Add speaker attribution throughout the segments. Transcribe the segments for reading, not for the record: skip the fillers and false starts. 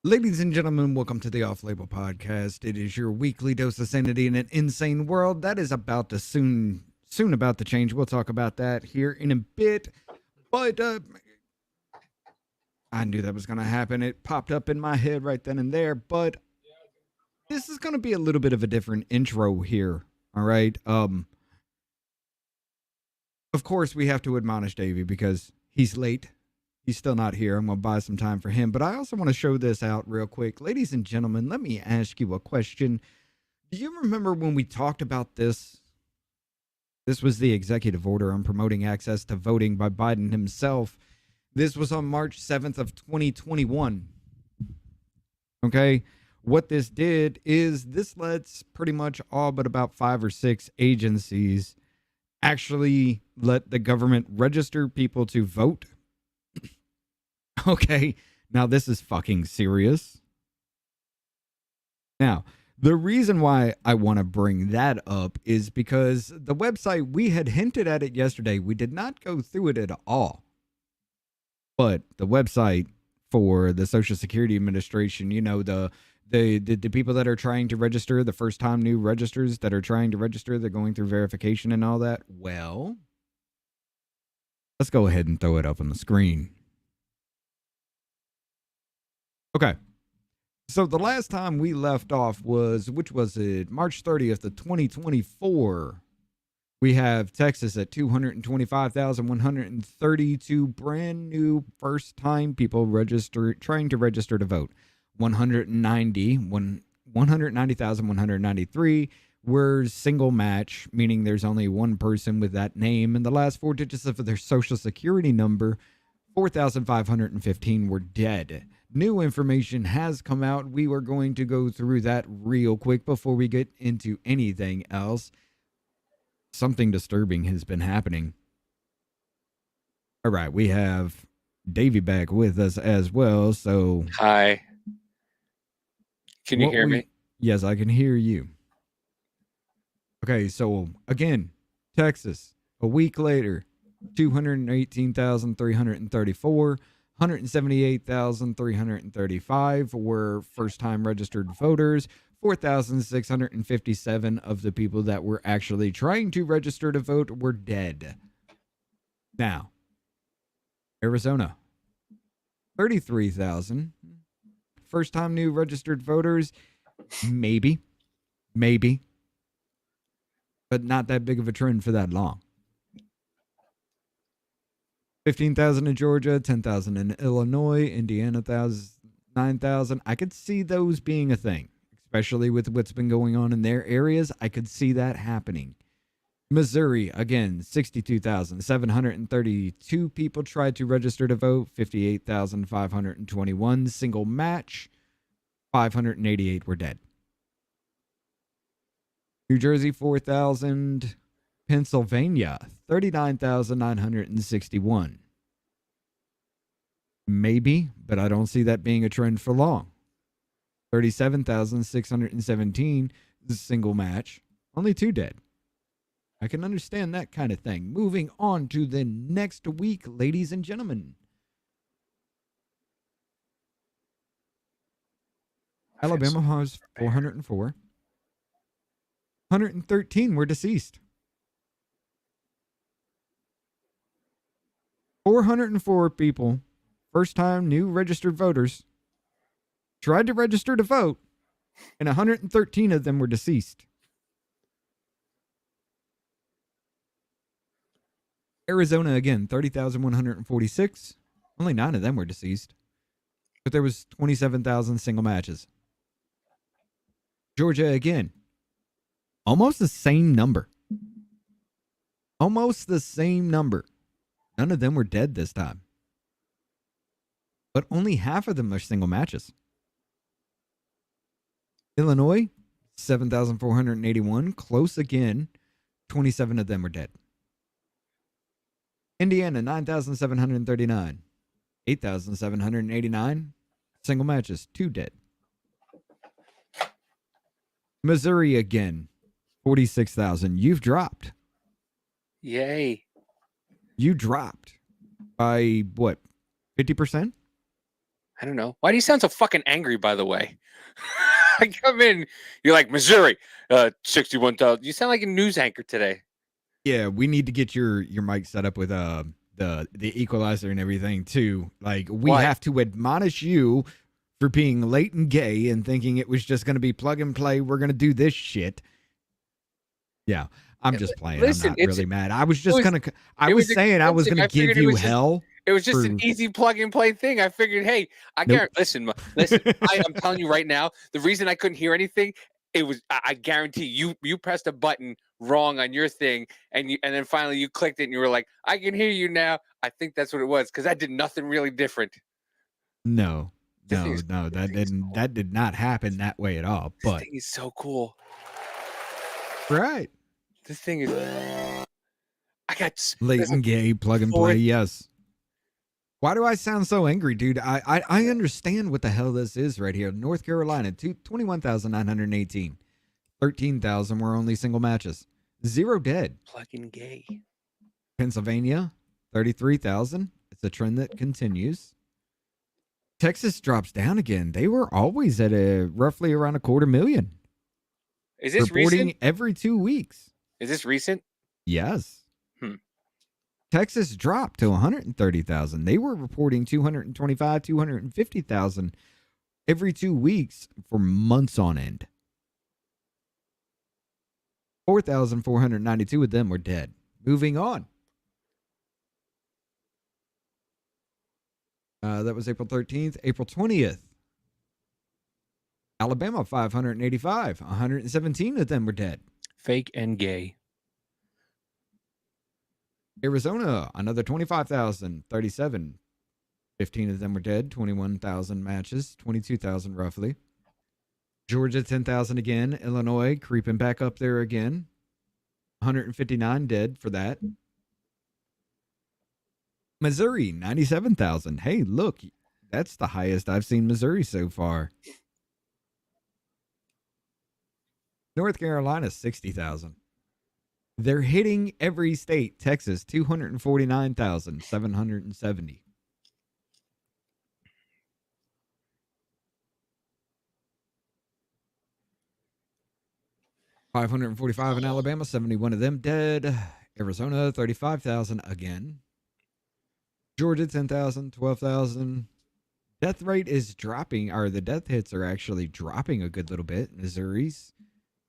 Speaker 1: Ladies and gentlemen, welcome to the Off-Label Podcast. It is your weekly dose of sanity in an insane world that is about to soon about to change. We'll talk about that here in a bit. But I knew that was going to happen. It popped up in my head right then and there. But this is going to be a little bit of a different intro here. All right. Of course, we have to admonish Davey because he's late. He's still not here. I'm going to buy some time for him. But I also want to show this out real quick. Ladies and gentlemen, let me ask you a question. Do you remember when we talked about this? This was the executive order on promoting access to voting by Biden himself. This was on March 7th of 2021. Okay. What this did is this lets pretty much all but about 5 or 6 agencies actually let the government register people to vote. Okay, now this is fucking serious. Now, the reason why I want to bring that up is because the website, we had hinted at it yesterday. We did not go through it at all. But the website for the Social Security Administration, you know, the people that are trying to register, the first time new registers that are trying to register, they're going through verification and all that. Well, let's go ahead and throw it up on the screen. Okay, so the last time we left off was, which was it, March 30th of 2024. We have Texas at 225,132 brand new first-time people trying to register to vote. 190,193 were single match, meaning there's only one person with that name, and the last 4 digits of their social security number, 4,515 were dead. New information has come out. We are going to go through that real quick before we get into anything else. Something disturbing has been happening. All right, we have Davey back with us as well. So,
Speaker 2: hi. Can you hear me?
Speaker 1: Yes, I can hear you. Okay, so again, Texas, a week later, 218,334. 178,335 were first-time registered voters. 4,657 of the people that were actually trying to register to vote were dead. Now, Arizona, 33,000 first-time new registered voters. Maybe, but not that big of a trend for that long. 15,000 in Georgia, 10,000 in Illinois, Indiana, 9,000. I could see those being a thing, especially with what's been going on in their areas. I could see that happening. Missouri, again, 62,732 people tried to register to vote, 58,521 single match, 588 were dead. New Jersey, 4,000. Pennsylvania, 39,961. Maybe, but I don't see that being a trend for long. 37,617 single match, only 2 dead. I can understand that kind of thing. Moving on to the next week, ladies and gentlemen. Alabama has 404. 113 were deceased. 404 people, first-time new registered voters, tried to register to vote, and 113 of them were deceased. Arizona, again, 30,146. Only 9 of them were deceased. But there was 27,000 single matches. Georgia, again, almost the same number. Almost the same number. None of them were dead this time. But only half of them are single matches. Illinois, 7,481. Close again. 27 of them were dead. Indiana, 9,739. 8,789. Single matches. 2 dead. Missouri again. 46,000. You've dropped.
Speaker 2: Yay.
Speaker 1: You dropped by what? 50%?
Speaker 2: I don't know. Why do you sound so fucking angry, by the way? I come in, you're like, Missouri, 61,000. You sound like a news anchor today.
Speaker 1: Yeah, we need to get your mic set up with the equalizer and everything too. Like we
Speaker 2: Why?
Speaker 1: have to admonish you for being late and gay and thinking it was just going to be plug and play. We're going to do this shit. Yeah, I'm just playing.
Speaker 2: Listen,
Speaker 1: I'm not really mad. I was just gonna. I
Speaker 2: it
Speaker 1: was
Speaker 2: was
Speaker 1: saying I was gonna give you hell.
Speaker 2: It was just an
Speaker 1: for-
Speaker 2: easy plug and play thing. I figured, hey,
Speaker 1: Nope.
Speaker 2: listen. I'm telling you right now, the reason I couldn't hear anything, it was I guarantee you pressed a button wrong on your thing, and then finally you clicked it, and you were like, I can hear you now. I think that's what it was because I did nothing really different.
Speaker 1: No, that did not happen that way at all. But
Speaker 2: This thing is so cool.
Speaker 1: Right.
Speaker 2: This thing is. I got
Speaker 1: late and gay plug and play. Yes. Why do I sound so angry, dude? I understand what the hell this is right here. North Carolina, 21,918. 13,000 were only single matches. 0 dead.
Speaker 2: Plug-in gay.
Speaker 1: Pennsylvania, 33,000. It's a trend that continues. Texas drops down again. They were always at roughly around 250,000.
Speaker 2: Is this
Speaker 1: reporting
Speaker 2: recent?
Speaker 1: every 2 weeks.
Speaker 2: Is this recent?
Speaker 1: Yes. Texas dropped to 130,000. They were reporting 225, 250,000 every 2 weeks for months on end. 4,492 of them were dead. Moving on. That was April 13th. April 20th. Alabama, 585. 117 of them were dead.
Speaker 2: Fake and gay.
Speaker 1: Arizona, another 25,000. 37. 15 of them were dead. 21,000 matches. 22,000 roughly. Georgia, 10,000 again. Illinois, creeping back up there again. 159 dead for that. Missouri, 97,000. Hey, look, that's the highest I've seen Missouri so far. North Carolina, 60,000. They're hitting every state. Texas, 249,770. $545 in Alabama, 71 of them dead. Arizona, 35,000 again. Georgia, 10,000, 12,000. Death rate is dropping, or the death hits are actually dropping a good little bit. Missouri's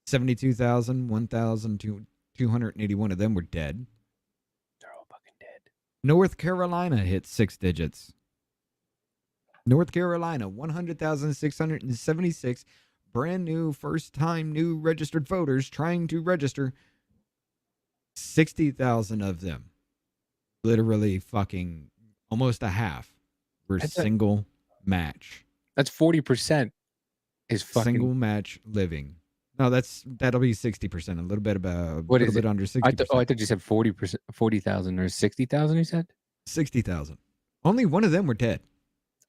Speaker 1: 72,000, 1,281 of them were dead.
Speaker 2: They're all fucking dead.
Speaker 1: North Carolina hit 6 digits. North Carolina, 100,676 brand new, first time new registered voters trying to register. 60,000 of them, literally fucking almost a half, were single match.
Speaker 2: That's 40% is fucking
Speaker 1: single match living. No, that'll be 60%. A little bit about
Speaker 2: what is
Speaker 1: bit
Speaker 2: it?
Speaker 1: under 60%.
Speaker 2: I thought you said 40%, 40,000 or 60,000. You said
Speaker 1: 60,000. Only one of them were dead.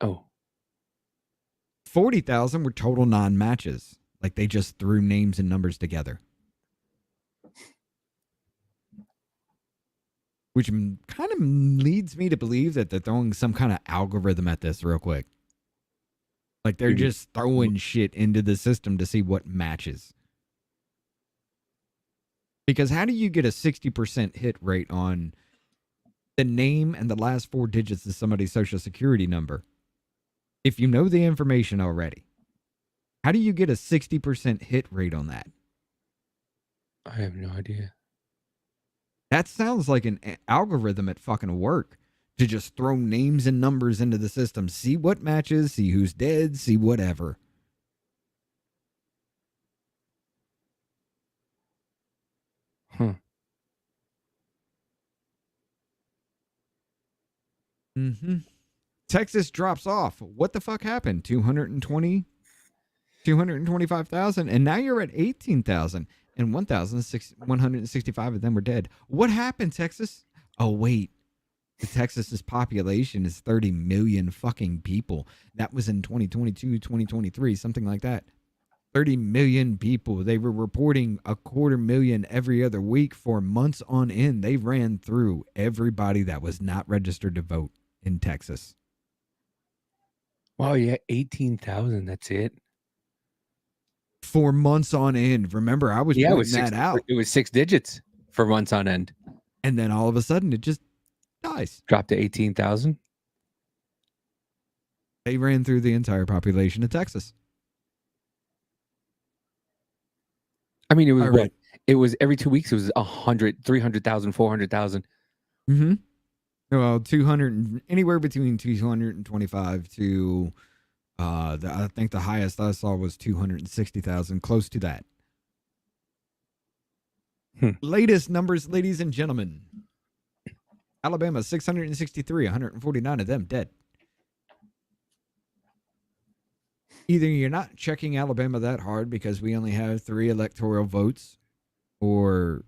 Speaker 2: Oh,
Speaker 1: 40,000 were total non-matches. Like they just threw names and numbers together. Which kind of leads me to believe that they're throwing some kind of algorithm at this real quick. Like they're just throwing shit into the system to see what matches. Because how do you get a 60% hit rate on the name and the last 4 digits of somebody's social security number if you know the information already? How do you get a 60% hit rate on that?
Speaker 2: I have no idea.
Speaker 1: That sounds like an algorithm at fucking work to just throw names and numbers into the system, see what matches, see who's dead, see whatever. Texas drops off. What the fuck happened? 225,000, and now you're at 18,000, and 1,165 of them were dead. What happened, Texas? Oh wait, Texas's population is 30 million fucking people. That was in 2022, 2023, something like that. 30 million people. They were reporting 250,000 every other week for months on end. They ran through everybody that was not registered to vote in Texas.
Speaker 2: Wow, yeah, 18,000. That's it.
Speaker 1: For months on end. Remember, I was
Speaker 2: Yeah,
Speaker 1: pointing that out.
Speaker 2: It was 6 digits for months on end.
Speaker 1: And then all of a sudden, it just dies.
Speaker 2: Dropped to 18,000.
Speaker 1: They ran through the entire population of Texas.
Speaker 2: I mean, it was
Speaker 1: All
Speaker 2: what?
Speaker 1: right.
Speaker 2: It was every 2 weeks. It was 100, 300,000, 400,000.
Speaker 1: Mm-hmm. Well, 200, anywhere between 225 to, I think the highest I saw was 260,000, close to that. Latest numbers, ladies and gentlemen. Alabama, 663, 149 of them dead. Either you're not checking Alabama that hard because we only have 3 electoral votes, or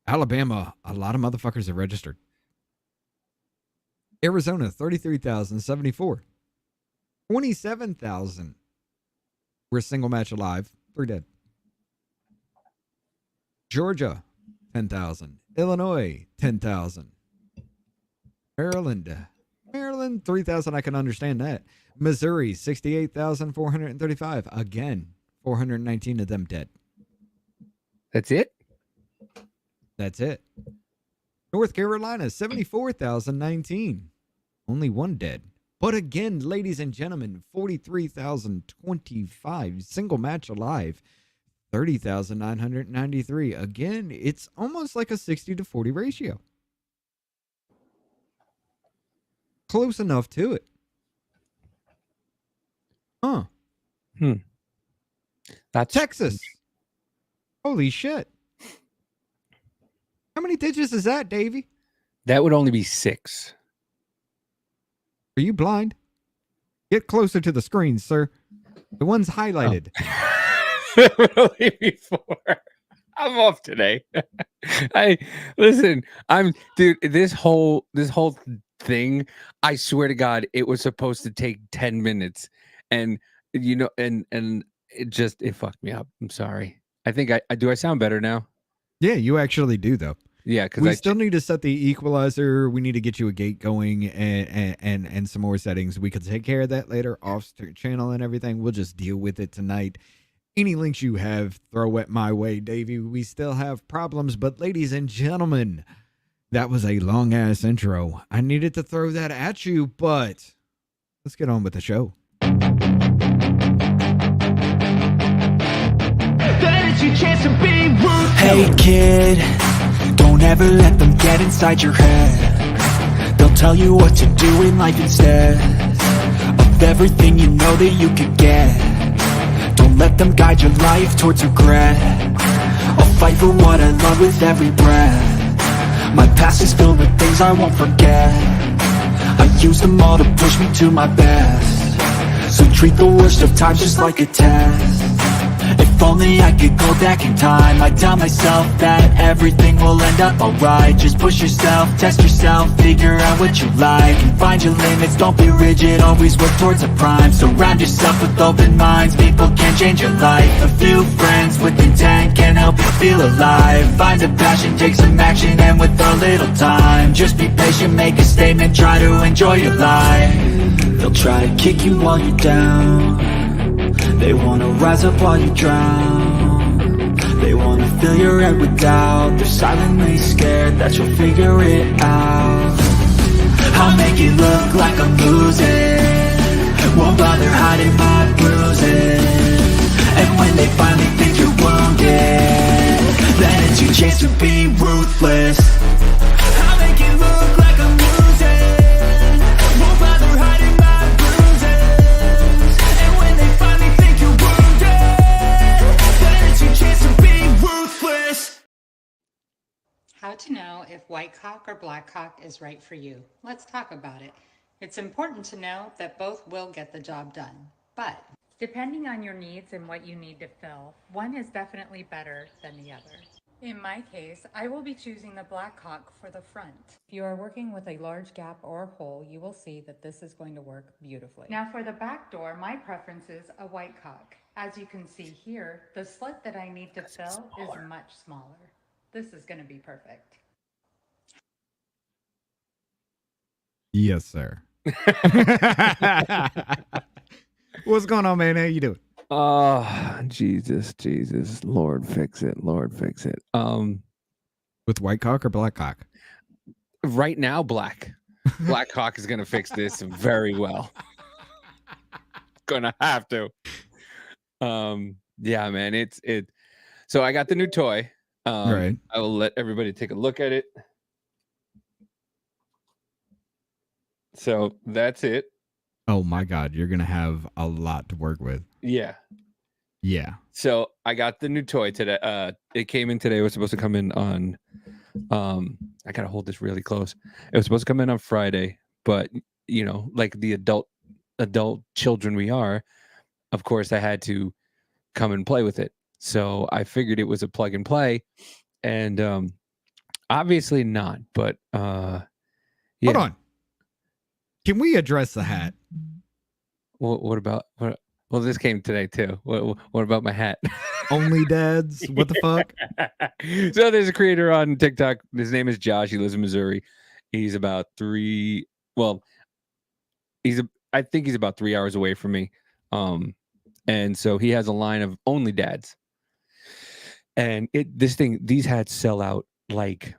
Speaker 1: Alabama, a lot of motherfuckers are registered. Arizona, 33,074. 27,000 were single match alive. 3 dead. Georgia, 10,000. Illinois, 10,000. Maryland, 3,000. I can understand that. Missouri, 68,435. Again, 419 of them dead.
Speaker 2: That's it?
Speaker 1: That's it. North Carolina, 74,019. Only 1 dead. But again, ladies and gentlemen, 43,025 single match alive. 30,993. Again, it's almost like a 60-40 ratio. Close enough to it. Huh.
Speaker 2: That's
Speaker 1: Texas. Holy shit. How many digits is that, Davey?
Speaker 2: That would only be 6.
Speaker 1: Are you blind? Get closer to the screen, sir. The one's highlighted.
Speaker 2: That would only be 4. I'm off today. Dude, this whole thing, I swear to God, it was supposed to take 10 minutes. And it fucked me up. I'm sorry. I think I sound better now?
Speaker 1: Yeah, you actually do, though.
Speaker 2: Yeah, because
Speaker 1: we still need to set the equalizer. We need to get you a gate going and some more settings. We could take care of that later off channel and everything. We'll just deal with it tonight. Any links you have, throw it my way, Davey. We still have problems, but ladies and gentlemen, that was a long ass intro. I needed to throw that at you, but let's get on with the show.
Speaker 3: Hey kid, don't ever let them get inside your head. They'll tell you what to do in life instead of everything you know that you could get. Don't let them guide your life towards regret. I'll fight for what I love with every breath. My past is filled with things I won't forget. I use them all to push me to my best. So treat the worst of times just like a test. If only I could go back in time, I'd tell myself that everything will end up alright. Just push yourself, test yourself, figure out what you like, and find your limits, don't be rigid, always work towards a prime. Surround yourself with open minds, people can change your life. A few friends with intent can help you feel alive. Find a passion, take some action, and with a little time, just be patient, make a statement, try to enjoy your life. They'll try to kick you while you're down. They wanna rise up while you drown. They wanna fill your head with doubt. They're silently scared that you'll figure it out. I'll make it look like I'm losing, won't bother hiding my bruises. And when they finally think you're wounded, then it's your chance to be ruthless. I'll make it look like I'm losing, won't bother hiding my bruises. And when they finally think you're wounded, then it's your chance to be ruthless.
Speaker 4: How to know if white cock or black cock is right for you. Let's talk about it. It's important to know that both will get the job done, but depending on your needs and what you need to fill, one is definitely better than the other. In my case, I will be choosing the black cock for the front. If you are working with a large gap or hole, you will see that this is going to work beautifully. Now for the back door, my preference is a white cock. As you can see here, the slit that I need to fill is much smaller. This is going to be perfect.
Speaker 1: Yes, sir. What's going on, man? How you doing?
Speaker 2: Oh, Jesus, Lord, fix it.
Speaker 1: With white cock or black cock?
Speaker 2: Right now, Black Hawk is gonna fix this very well. Gonna have to. Yeah, man, it. So I got the new toy.
Speaker 1: Right.
Speaker 2: I will let everybody take a look at it. So that's it.
Speaker 1: Oh my God, you're gonna have a lot to work with.
Speaker 2: Yeah.
Speaker 1: Yeah.
Speaker 2: So I got the new toy today. It came in today. It was supposed to come in on. I gotta hold this really close. It was supposed to come in on Friday, but you know, like the adult children we are, of course, I had to come and play with it. So I figured it was a plug and play, and obviously not. But yeah.
Speaker 1: Hold on. Can we address the hat?
Speaker 2: What about what? Well, this came today too. What about my hat?
Speaker 1: Only dads? What the fuck?
Speaker 2: So there's a creator on TikTok. His name is Josh. He lives in Missouri. He's about 3. Well, I think he's about 3 hours away from me. And so he has a line of only dads. And these hats sell out like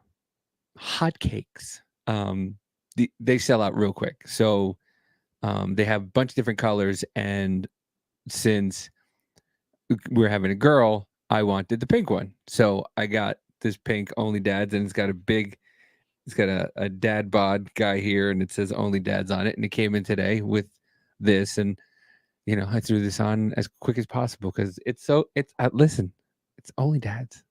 Speaker 2: hotcakes. They sell out real quick. So they have a bunch of different colors, and since we're having a girl, I wanted the pink one. So I got this pink only dads, and it's got a dad bod guy here, and it says only dads on it. And it came in today with this, and you know, I threw this on as quick as possible because listen, it's only dads.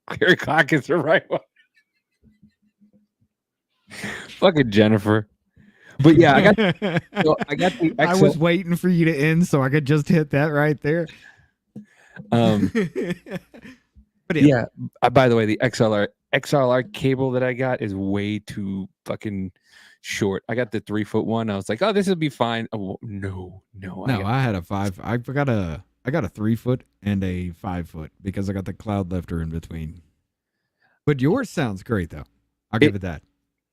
Speaker 2: Clear cock is the right one. Fucking Jennifer. But yeah, I got the XL.
Speaker 1: I was waiting for you to end so I could just hit that right there.
Speaker 2: But yeah, by the way, the XLR cable that I got is way too fucking short. I got the 3-foot one. I was like, oh, this will be fine. Oh, no.
Speaker 1: I had a 5. I got a 3-foot and a 5-foot because I got the cloud lifter in between. But yours sounds great though. I'll give it that.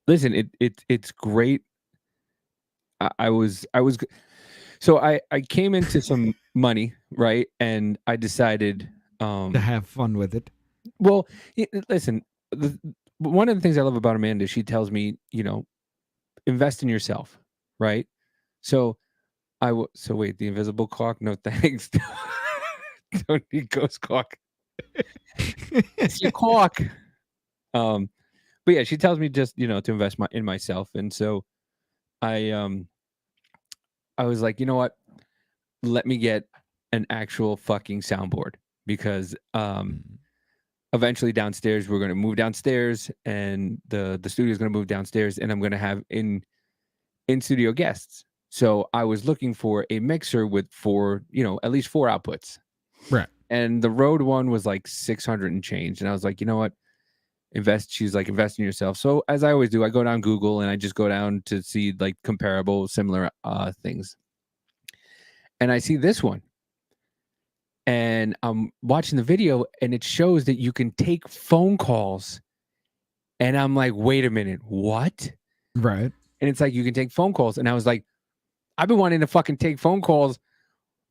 Speaker 2: Listen, it's great. So I came into some money, right? And I decided
Speaker 1: to have fun with it.
Speaker 2: Well, listen, one of the things I love about Amanda is she tells me, you know, invest in yourself, right? So wait, the invisible cock? No thanks. Don't need ghost cock. It's your cock. But yeah, she tells me just, you know, to invest in myself. And so I was like, you know what? Let me get an actual fucking soundboard because eventually downstairs we're going to move downstairs, and the studio is going to move downstairs, and I'm going to have in studio guests. So I was looking for a mixer with at least 4 outputs.
Speaker 1: Right.
Speaker 2: And the Rode one was like 600 and change. And I was like, you know what? She's like, invest in yourself. So as I always do, I go down Google and I just go down to see like comparable, similar things. And I see this one. And I'm watching the video, and it shows that you can take phone calls. And I'm like, wait a minute, what?
Speaker 1: Right.
Speaker 2: And it's like, you can take phone calls. And I was like, I've been wanting to fucking take phone calls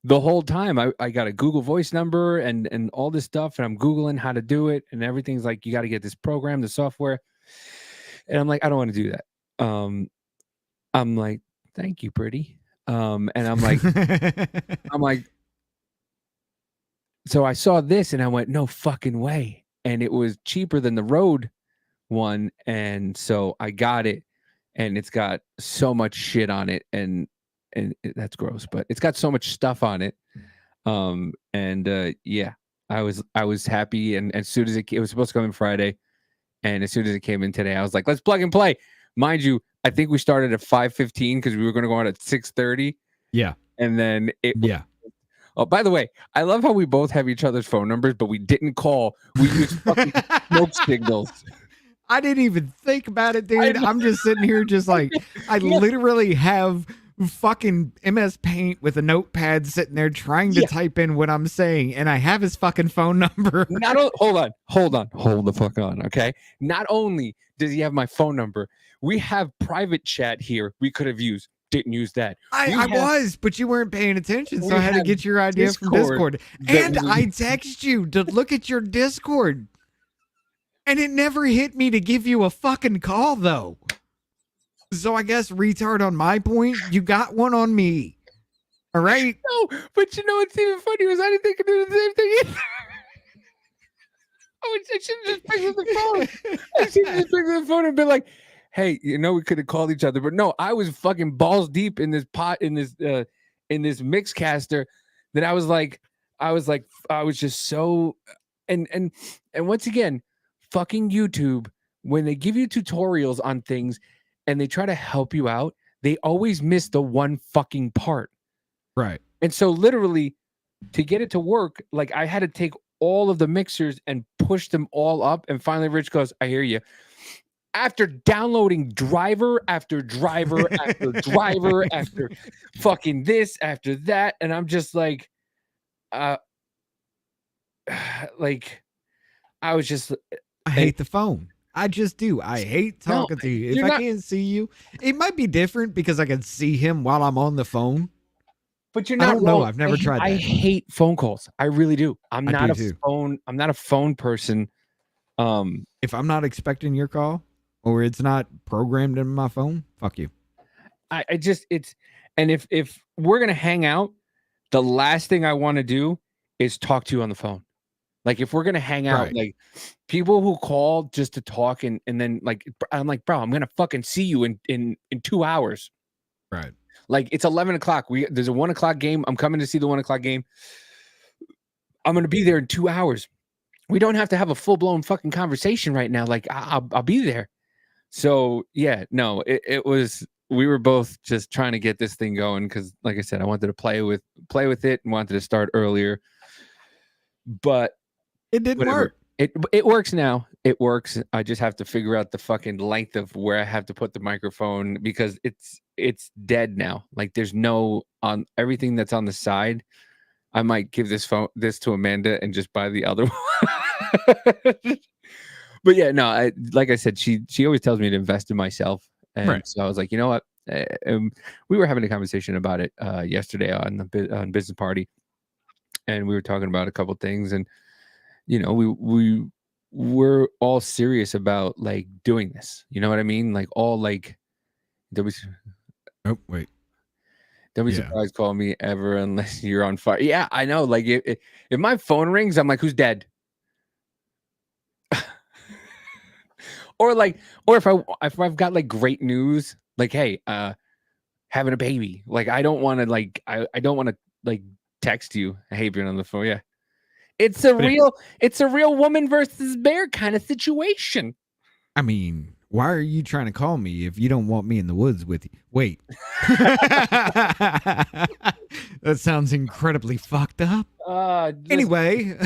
Speaker 2: the whole time. I got a Google Voice number and all this stuff, and I'm Googling how to do it, and everything's like, you got to get this program, the software. And I'm like, I don't want to do that. I'm like, thank you, pretty. And I'm like, so I saw this and I went, no fucking way. And it was cheaper than the Rode one. And so I got it, and it's got so much shit on it, and that's gross, but it's got so much stuff on it. Yeah, I was happy. And as soon as it was supposed to come in Friday, and as soon as it came in today, I was like, let's plug and play. Mind you, I think we started at 5:15 because we were going to go on at 6:30.
Speaker 1: Yeah.
Speaker 2: And then oh, by the way, I love how we both have each other's phone numbers, but we didn't call. We used fucking smoke signals.
Speaker 1: I didn't even think about it, dude. I'm just sitting here just like, I literally have fucking MS Paint with a notepad sitting there trying to type in what I'm saying, and I have his fucking phone number.
Speaker 2: Hold the fuck on, okay? Not only does he have my phone number, we have private chat here we could have used. didn't use that.
Speaker 1: I was, but you weren't paying attention, so I had to get your idea from Discord. And I text you to look at your Discord. And it never hit me to give you a fucking call, though. So I guess retard on my point, you got one on me. All right?
Speaker 2: No, but you know what's even funny was I didn't think I'd do the same thing either. I should have just picked up the phone. I should have just picked up the phone and been like, hey, you know, we could have called each other. But no, I was fucking balls deep in this mixcaster that I was just so and once again, fucking YouTube, when they give you tutorials on things and they try to help you out, they always miss the one fucking part.
Speaker 1: Right.
Speaker 2: And so literally to get it to work, like I had to take all of the mixers and push them all up. And finally Rich goes, I hear you. After downloading driver after driver after driver after fucking this after that. And I'm just like, I was just,
Speaker 1: I hate the phone. I just do. I hate talking to you. If I can't see you, it might be different because I can see him while I'm on the phone.
Speaker 2: But you're not.
Speaker 1: I don't know. I've never tried that.
Speaker 2: I hate phone calls. I really do. I'm not a phone person.
Speaker 1: If I'm not expecting your call or it's not programmed in my phone, fuck you.
Speaker 2: And if we're gonna hang out, the last thing I want to do is talk to you on the phone. Like if we're gonna hang out, like people who call just to talk and then like I'm like, bro, I'm gonna fucking see you in 2 hours.
Speaker 1: Right.
Speaker 2: Like it's 11 o'clock. There's a 1 o'clock game. I'm coming to see the 1 o'clock game. I'm gonna be there in 2 hours. We don't have to have a full blown fucking conversation right now. Like I'll be there. So yeah, no, it was. We were both just trying to get this thing going because, like I said, I wanted to play with it and wanted to start earlier. But
Speaker 1: it didn't work.
Speaker 2: It works now. It works. I just have to figure out the fucking length of where I have to put the microphone because it's dead now. Like there's no on everything that's on the side. I might give this to Amanda and just buy the other one. But yeah, no, like I said, she always tells me to invest in myself. And so I was like, you know what? We were having a conversation about it yesterday on Business Party. And we were talking about a couple things. And, you know, we're all serious about like doing this. You know what I mean? Like all like,
Speaker 1: oh, wait.
Speaker 2: Don't be surprised call me ever unless you're on fire. Yeah, I know. Like if my phone rings, I'm like, who's dead? or if I've got like great news, like, hey, having a baby. Like I don't want to like I don't want to like text you. I hate being on the phone. Yeah. It's a real woman versus bear kind of situation.
Speaker 1: I mean, why are you trying to call me if you don't want me in the woods with you? Wait. That sounds incredibly fucked up. Anyway.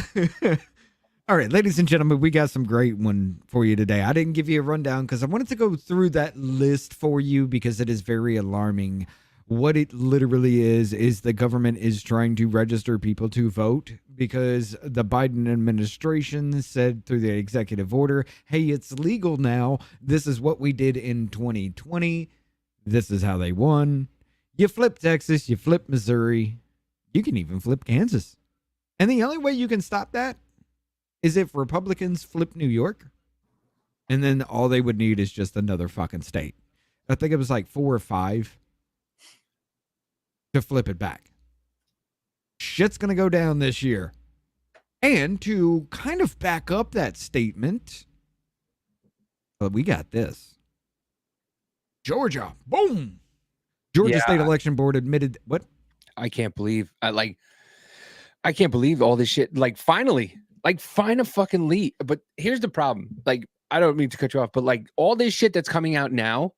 Speaker 1: All right, ladies and gentlemen, we got some great one for you today. I didn't give you a rundown because I wanted to go through that list for you because it is very alarming. What it literally is the government is trying to register people to vote because the Biden administration said through the executive order, hey, it's legal now. This is what we did in 2020. This is how they won. You flip Texas, you flip Missouri. You can even flip Kansas. And the only way you can stop that is if Republicans flip New York. And then all they would need is just another fucking state. I think it was like 4 or 5. To flip it back. Shit's going to go down this year. And to kind of back up that statement, we got this. Georgia. Boom. Georgia State Election Board admitted what?
Speaker 2: I can't believe I can't believe all this shit. Like finally, find a fucking lead. But here's the problem. Like, I don't mean to cut you off, but like all this shit that's coming out now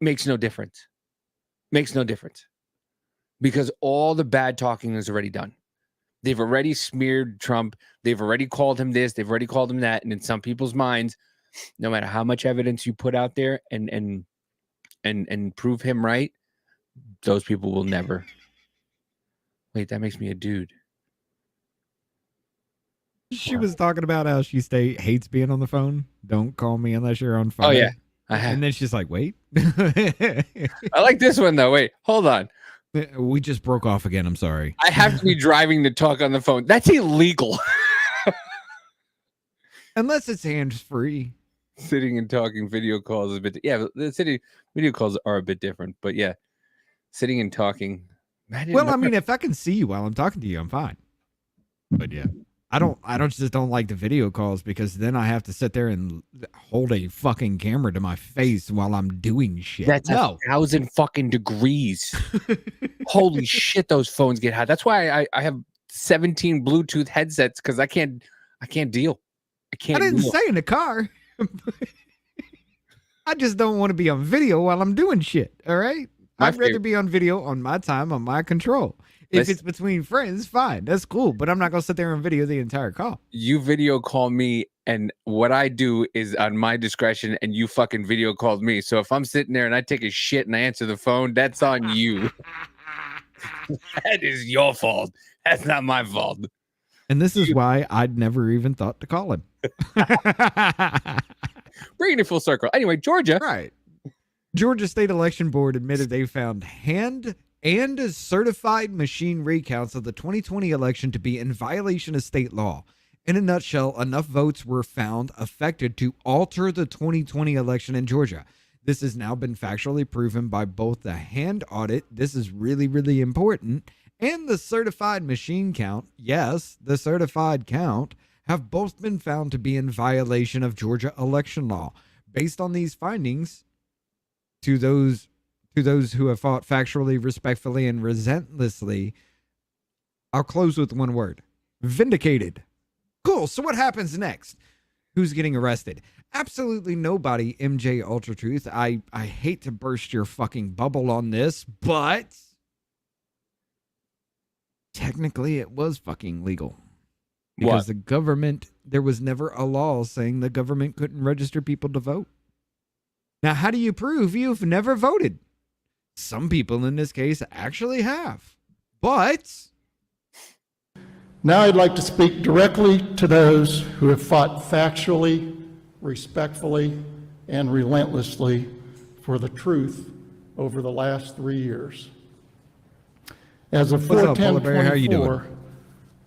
Speaker 2: makes no difference. Makes no difference. Because all the bad talking is already done. They've already smeared Trump. They've already called him this. They've already called him that. And in some people's minds, no matter how much evidence you put out there and prove him right, those people will never. Wait, that makes me a dude.
Speaker 1: She was talking about how she hates being on the phone. Don't call me unless you're on fire.
Speaker 2: Oh, yeah.
Speaker 1: And then she's like, wait,
Speaker 2: I like this one though. Wait, hold on.
Speaker 1: We just broke off again. I'm sorry.
Speaker 2: I have to be driving to talk on the phone. That's illegal.
Speaker 1: Unless it's hands-free.
Speaker 2: Sitting and talking video calls is a bit. Yeah, the sitting video calls are a bit different. But yeah, sitting and talking.
Speaker 1: Well, I mean, if I can see you while I'm talking to you, I'm fine. But yeah, I don't like the video calls because then I have to sit there and hold a fucking camera to my face while I'm doing shit.
Speaker 2: That's 1,000 fucking degrees. Holy shit, those phones get hot. That's why I have 17 Bluetooth headsets because I can't deal. I
Speaker 1: didn't say in the car. I just don't want to be on video while I'm doing shit. All right. I'd rather be on video on my time, on my control. If it's between friends, fine. That's cool. But I'm not going to sit there and video the entire call.
Speaker 2: You video call me, and what I do is on my discretion, and you fucking video called me. So if I'm sitting there and I take a shit and I answer the phone, that's on you. That is your fault. That's not my fault.
Speaker 1: And this is why I'd never even thought to call him.
Speaker 2: Bringing it full circle. Anyway, Georgia.
Speaker 1: Right. Georgia State Election Board admitted they found hand and certified machine recounts of the 2020 election to be in violation of state law. In a nutshell, enough votes were found affected to alter the 2020 election in Georgia. This has now been factually proven by both the hand audit, this is really, really important, and the certified machine count, yes, the certified count, have both been found to be in violation of Georgia election law. Based on these findings, to those who have fought factually, respectfully, and relentlessly, I'll close with one word: vindicated. Cool. So what happens next? Who's getting arrested? Absolutely nobody, MJ Ultra Truth. I hate to burst your fucking bubble on this, but technically it was fucking legal. Because the government, there was never a law saying the government couldn't register people to vote. Now, how do you prove you've never voted? Some people in this case actually have. But
Speaker 5: now I'd like to speak directly to those who have fought factually, respectfully, and relentlessly for the truth over the last 3 years. As of 4/10/24,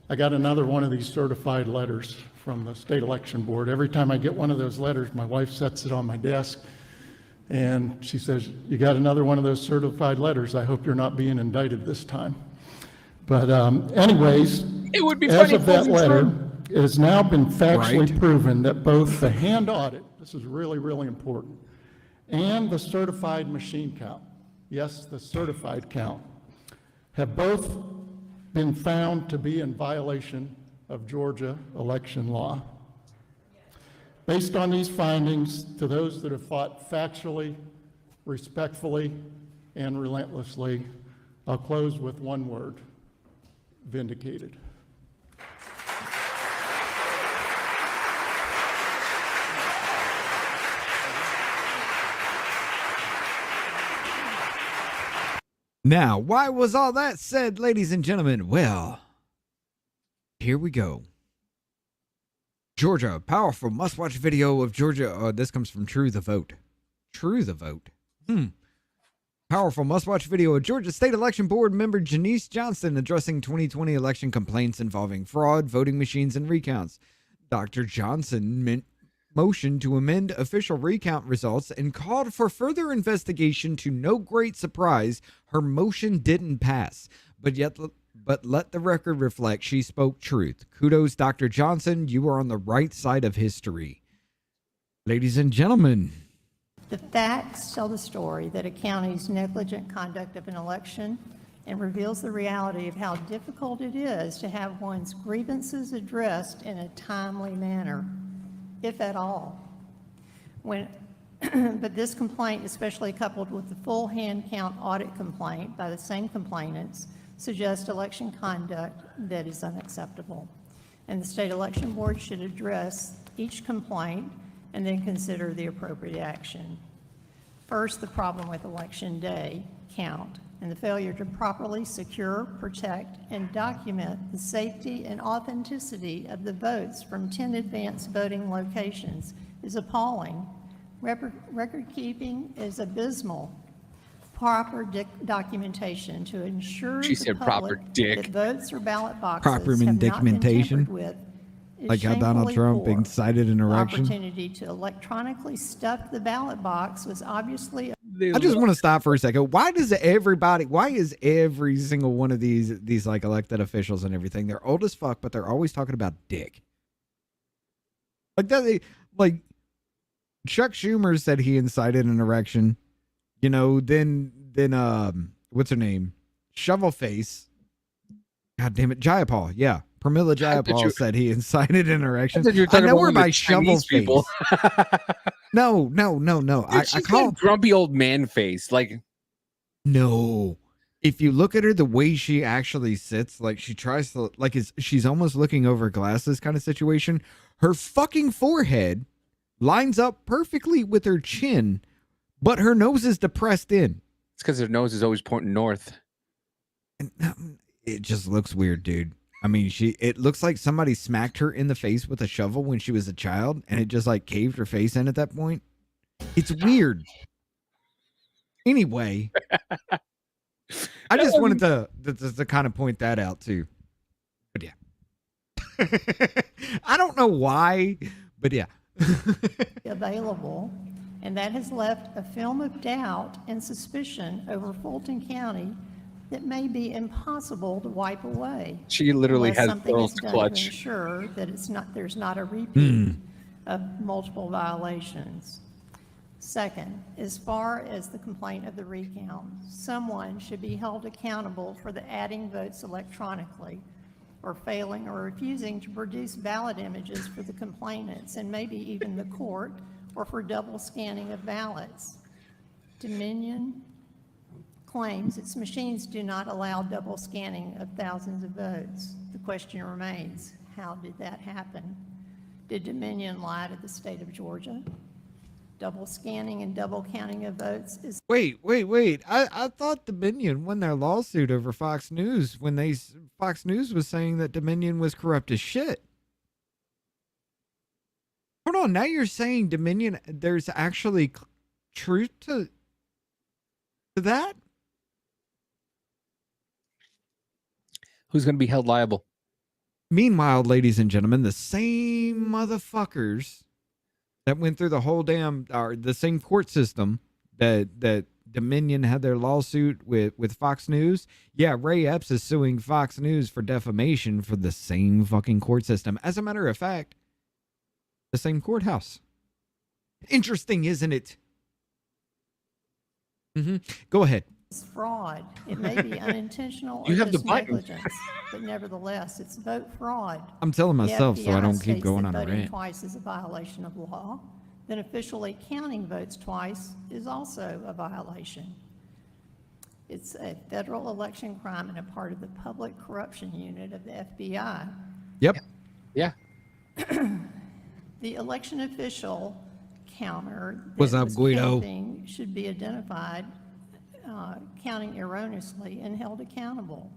Speaker 5: I got another one of these certified letters from the state election board. Every time I get one of those letters, my wife sets it on my desk and she says, "You got another one of those certified letters. I hope you're not being indicted this time." But anyways,
Speaker 2: it would be
Speaker 5: as
Speaker 2: funny
Speaker 5: of that letter,
Speaker 2: true.
Speaker 5: it has now been factually proven that both the hand audit, this is really, really important, and the certified machine count, yes, the certified count, have both been found to be in violation of Georgia election law. Based on these findings, to those that have fought factually, respectfully, and relentlessly, I'll close with one word: vindicated.
Speaker 1: now, why was all that said, ladies and gentlemen? Well, here we go. Georgia, powerful must-watch video of Georgia. This comes from True the Vote. True the Vote. Powerful must-watch video of Georgia State Election Board member Janice Johnson addressing 2020 election complaints involving fraud, voting machines, and recounts. Dr. Johnson motioned to amend official recount results and called for further investigation. To no great surprise, her motion didn't pass. But let the record reflect she spoke truth. Kudos, Dr. Johnson. You are on the right side of history. Ladies and gentlemen.
Speaker 6: The facts tell the story that a county's negligent conduct of an election and reveals the reality of how difficult it is to have one's grievances addressed in a timely manner, if at all. But this complaint, especially coupled with the full hand count audit complaint by the same complainants, suggests election conduct that is unacceptable. And the state election board should address each complaint and then consider the appropriate action. First, the problem with election day count and the failure to properly secure, protect, and document the safety and authenticity of the votes from 10 advanced voting locations is appalling. Record keeping is abysmal. Proper documentation to ensure
Speaker 2: She
Speaker 6: the
Speaker 2: said proper
Speaker 6: public
Speaker 2: dick.
Speaker 6: that votes or ballot boxes
Speaker 1: Proper
Speaker 6: have not been
Speaker 1: documentation?
Speaker 6: tampered with is
Speaker 1: Like how Donald
Speaker 6: shamefully
Speaker 1: Trump
Speaker 6: poor.
Speaker 1: incited an
Speaker 6: The
Speaker 1: erection.
Speaker 6: opportunity to electronically stuff the ballot box was obviously
Speaker 1: I just want to stop for a second. Why is every single one of these like elected officials and everything, they're old as fuck, but they're always talking about dick? Like that, like Chuck Schumer said he incited an erection. You know, then what's her name? Shovelface. God damn it, Jayapal. Yeah, Pramila Jayapal said he incited an erection. I know her by Shovelface. No. I call
Speaker 2: grumpy old man face. Like,
Speaker 1: no. If you look at her, the way she actually sits, like she tries to, like she's almost looking over glasses kind of situation. Her fucking forehead lines up perfectly with her chin, but her nose is depressed in.
Speaker 2: it's because her nose is always pointing north.
Speaker 1: And it just looks weird, dude. I mean, it looks like somebody smacked her in the face with a shovel when she was a child, and it just like caved her face in at that point. It's weird. Anyway, I just wanted to kind of point that out too. But yeah. I don't know why, but yeah.
Speaker 6: available, and that has left a film of doubt and suspicion over Fulton County that may be impossible to wipe away.
Speaker 2: She literally
Speaker 6: unless
Speaker 2: has
Speaker 6: something
Speaker 2: pearls
Speaker 6: is
Speaker 2: to
Speaker 6: done
Speaker 2: clutch.
Speaker 6: to ensure that there's not a repeat of multiple violations. Second, as far as the complaint of the recount, someone should be held accountable for the adding votes electronically or failing or refusing to produce ballot images for the complainants and maybe even the court, or for double scanning of ballots. Dominion claims its machines do not allow double scanning of thousands of votes. The question remains, how did that happen? Did Dominion lie to the state of Georgia? Double scanning and double counting of votes is...
Speaker 1: Wait. I thought Dominion won their lawsuit over Fox News when Fox News was saying that Dominion was corrupt as shit. Hold on, now you're saying Dominion, there's actually truth to that?
Speaker 2: Who's going to be held liable?
Speaker 1: Meanwhile, ladies and gentlemen, the same motherfuckers that went through the whole damn, or the same court system that Dominion had their lawsuit with Fox News. Yeah, Ray Epps is suing Fox News for defamation for the same fucking court system. As a matter of fact, the same courthouse. Interesting, isn't it? Go ahead.
Speaker 6: It's fraud. It may be unintentional or
Speaker 2: You have the
Speaker 6: just
Speaker 2: button.
Speaker 6: negligence, but nevertheless, it's vote fraud.
Speaker 1: I'm telling myself
Speaker 6: The
Speaker 1: so I
Speaker 6: FBI
Speaker 1: don't keep
Speaker 6: states
Speaker 1: going
Speaker 6: that
Speaker 1: on a
Speaker 6: voting
Speaker 1: rant.
Speaker 6: twice is a violation of law. Then officially counting votes twice is also a violation. It's a federal election crime and a part of the public corruption unit of the FBI.
Speaker 1: Yep.
Speaker 2: Yeah.
Speaker 6: The election official counter that
Speaker 1: What's up,
Speaker 6: was
Speaker 1: Guido?
Speaker 6: counting should be identified, counting erroneously and held accountable.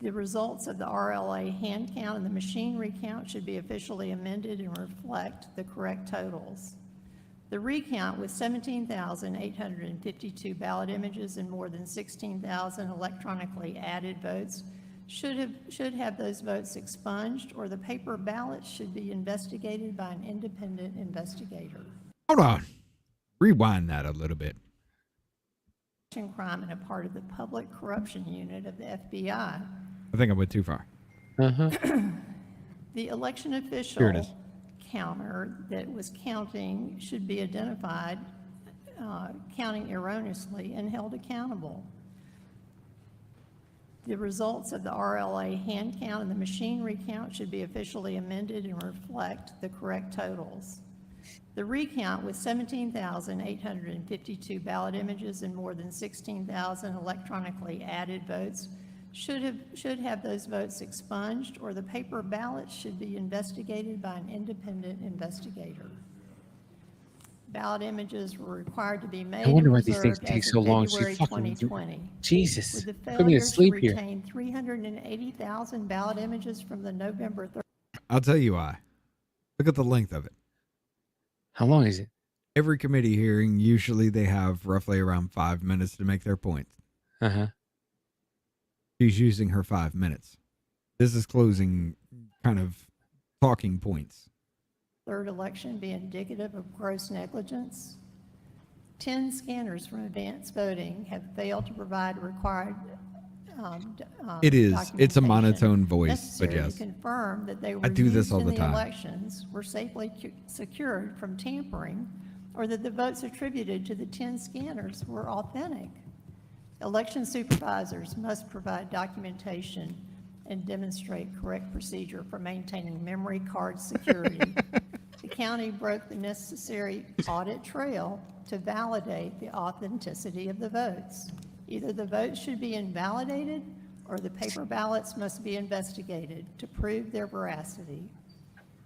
Speaker 6: The results of the RLA hand count and the machine recount should be officially amended and reflect the correct totals. The recount with 17,852 ballot images and more than 16,000 electronically added votes should have those votes expunged, or the paper ballots should be investigated by an independent investigator.
Speaker 1: Hold on. Rewind that a little bit.
Speaker 6: Crime and a part of the public corruption unit of the FBI.
Speaker 1: I think I went too far.
Speaker 6: The election
Speaker 1: Here it
Speaker 6: official
Speaker 1: is.
Speaker 6: counter that was counting should be identified, counting erroneously and held accountable. The results of the RLA hand count and the machine recount should be officially amended and reflect the correct totals. The recount with 17,852 ballot images and more than 16,000 electronically added votes should have those votes expunged, or the paper ballots should be investigated by an independent investigator. Ballot images were required to be made and
Speaker 2: wonder why these things
Speaker 6: preserved
Speaker 2: take
Speaker 6: as
Speaker 2: so
Speaker 6: of
Speaker 2: long. She
Speaker 6: February
Speaker 2: fucking-
Speaker 6: 2020.
Speaker 2: Jesus.
Speaker 6: With the
Speaker 2: Put me to
Speaker 6: failure to
Speaker 2: sleep here.
Speaker 6: retain 380,000 ballot images from the November 3rd.
Speaker 1: I'll tell you why. Look at the length of it.
Speaker 2: How long is it?
Speaker 1: Every committee hearing, usually they have roughly around 5 minutes to make their points.
Speaker 2: Uh-huh.
Speaker 1: She's using her 5 minutes. This is closing kind of talking points.
Speaker 6: Third election be indicative of gross negligence. 10 scanners from advanced voting have failed to provide required
Speaker 1: It is. It's a
Speaker 6: documentation
Speaker 1: monotone voice, but
Speaker 6: necessary
Speaker 1: yes.
Speaker 6: to confirm that they were
Speaker 1: I do this
Speaker 6: used
Speaker 1: all
Speaker 6: in
Speaker 1: the time.
Speaker 6: elections were safely secured from tampering, or that the votes attributed to the 10 scanners were authentic. Election supervisors must provide documentation and demonstrate correct procedure for maintaining memory card security. The county broke the necessary audit trail to validate the authenticity of the votes. Either the votes should be invalidated or the paper ballots must be investigated to prove their veracity.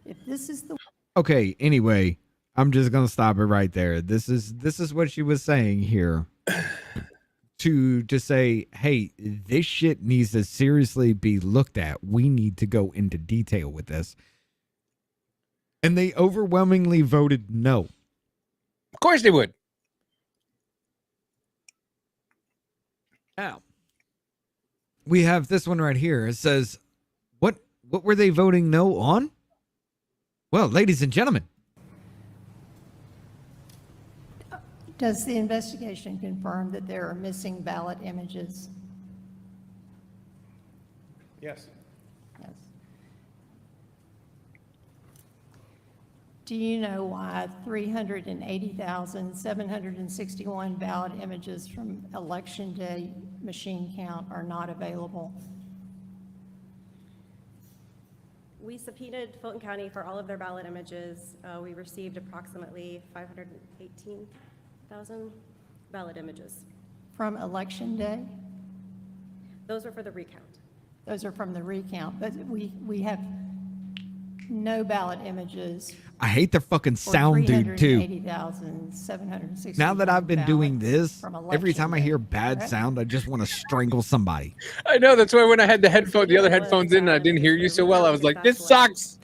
Speaker 6: If this is the
Speaker 1: Okay, anyway, I'm just going to stop it right there. This is what she was saying here. To say, hey, this shit needs to seriously be looked at. We need to go into detail with this. And they overwhelmingly voted no.
Speaker 2: Of course they would.
Speaker 1: Now, we have this one right here. It says, what were they voting no on? Well, ladies and gentlemen.
Speaker 6: Does the investigation confirm that there are missing ballot images?
Speaker 5: Yes.
Speaker 6: Yes. Do you know why 380,761 ballot images from Election Day machine count are not available?
Speaker 7: We subpoenaed Fulton County for all of their ballot images. We received approximately 518,000 ballot images.
Speaker 6: From Election Day?
Speaker 7: Those were for the recount.
Speaker 6: Those are from the recount, but we have no ballot images.
Speaker 1: I hate the fucking sound dude too.
Speaker 6: 380,760.
Speaker 1: Now that I've been doing this,
Speaker 6: from
Speaker 1: every
Speaker 6: Election
Speaker 1: time I
Speaker 6: Day,
Speaker 1: hear bad
Speaker 6: correct?
Speaker 1: sound, I just want to strangle somebody.
Speaker 2: I know. That's why when I had the
Speaker 7: The
Speaker 2: other headphones in, and I didn't hear you so well, I was like, "This sucks."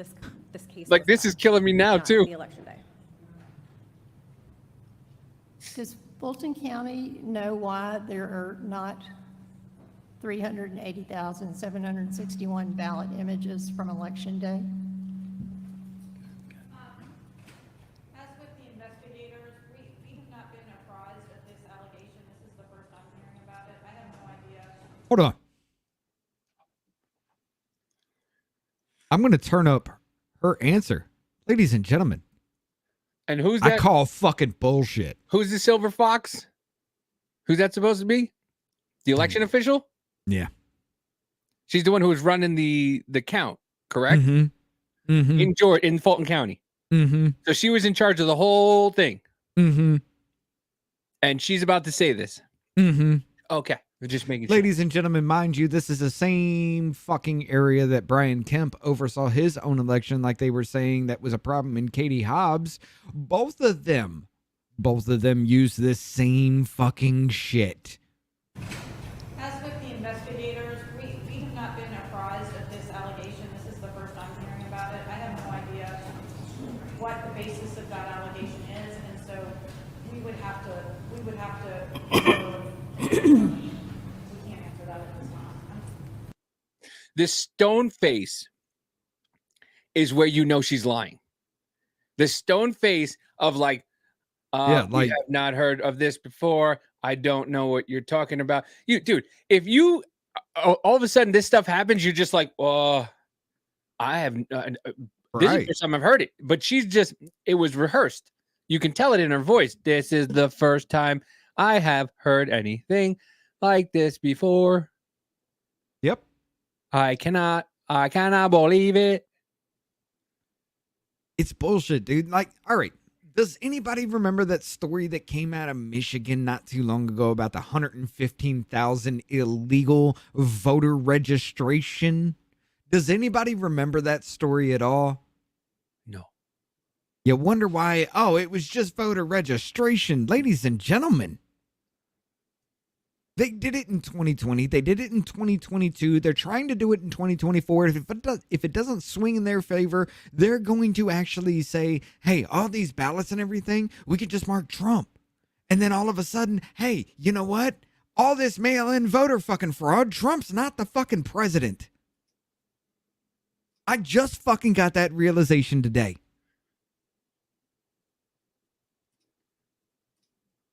Speaker 7: This case
Speaker 2: Like,
Speaker 7: was
Speaker 2: this is
Speaker 7: about,
Speaker 2: killing me now
Speaker 7: not
Speaker 2: too.
Speaker 7: The election day.
Speaker 6: Does Fulton County know why there are not 380,761 ballot images from Election Day?
Speaker 8: As with the investigators, we have not been apprised of this allegation. This is the first I'm hearing about it. I have no idea.
Speaker 1: Hold on. I'm going to turn up her answer. Ladies and gentlemen,
Speaker 2: And who's
Speaker 1: I
Speaker 2: that?
Speaker 1: call fucking bullshit.
Speaker 2: Who's the silver fox? Who's that supposed to be? The election official?
Speaker 1: Yeah.
Speaker 2: She's the one who was running the count, correct?
Speaker 1: Mm-hmm. Mm-hmm.
Speaker 2: In Fulton County.
Speaker 1: Mm-hmm.
Speaker 2: So she was in charge of the whole thing,
Speaker 1: Mm-hmm.
Speaker 2: and she's about to say this.
Speaker 1: Mm-hmm.
Speaker 2: Okay, we're just making sure.
Speaker 1: Ladies and gentlemen, mind you, this is the same fucking area that Brian Kemp oversaw his own election, like they were saying that was a problem in Katie Hobbs. Both of them use this same fucking shit.
Speaker 8: As with the investigators, we have not been apprised of this allegation. This is the first I'm hearing about it. I have no idea what the basis of that allegation is, and so we would have to we can't answer that at this time.
Speaker 2: This stone face is where you know she's lying. The stone face of like,
Speaker 1: Yeah,
Speaker 2: we
Speaker 1: like-
Speaker 2: have not heard of this before. I don't know what you're talking about. You, dude, if you all of a sudden this stuff happens, you're just like, oh, I have. This is the
Speaker 1: Right.
Speaker 2: first time I've heard it, but it was rehearsed. You can tell it in her voice. This is the first time I have heard anything like this before.
Speaker 1: Yep.
Speaker 2: I cannot believe it.
Speaker 1: It's bullshit, dude. Like, all right. Does anybody remember that story that came out of Michigan not too long ago about the 115,000 illegal voter registration? Does anybody remember that story at all?
Speaker 2: No.
Speaker 1: You wonder why, oh, it was just voter registration. Ladies and gentlemen, They did it in 2020. They did it in 2022. They're trying to do it in 2024. If it doesn't swing in their favor, they're going to actually say, hey, all these ballots and everything, we could just mark Trump. And then all of a sudden, hey, you know what? All this mail-in voter fucking fraud, Trump's not the fucking president. I just fucking got that realization today.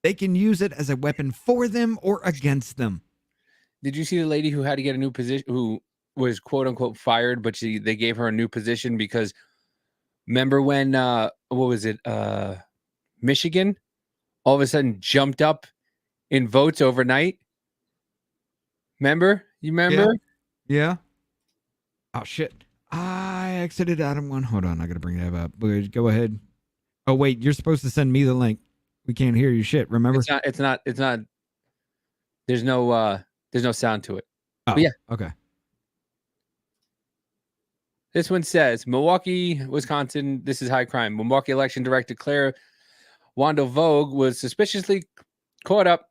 Speaker 1: They can use it as a weapon for them or against them.
Speaker 2: Did you see the lady who had to get a new position, who was quote unquote fired, but they gave her a new position because remember when what was it? Michigan all of a sudden jumped up in votes overnight. Remember? You remember?
Speaker 1: Yeah. Oh shit. I exited Adam one. Hold on, I gotta bring that up. But go ahead. Oh wait, you're supposed to send me the link. We can't hear you shit, remember?
Speaker 2: It's not there's no sound to it.
Speaker 1: Oh,
Speaker 2: but yeah.
Speaker 1: Okay.
Speaker 2: This one says Milwaukee, Wisconsin, this is high crime. Milwaukee election director Claire Wando Vogue was suspiciously caught up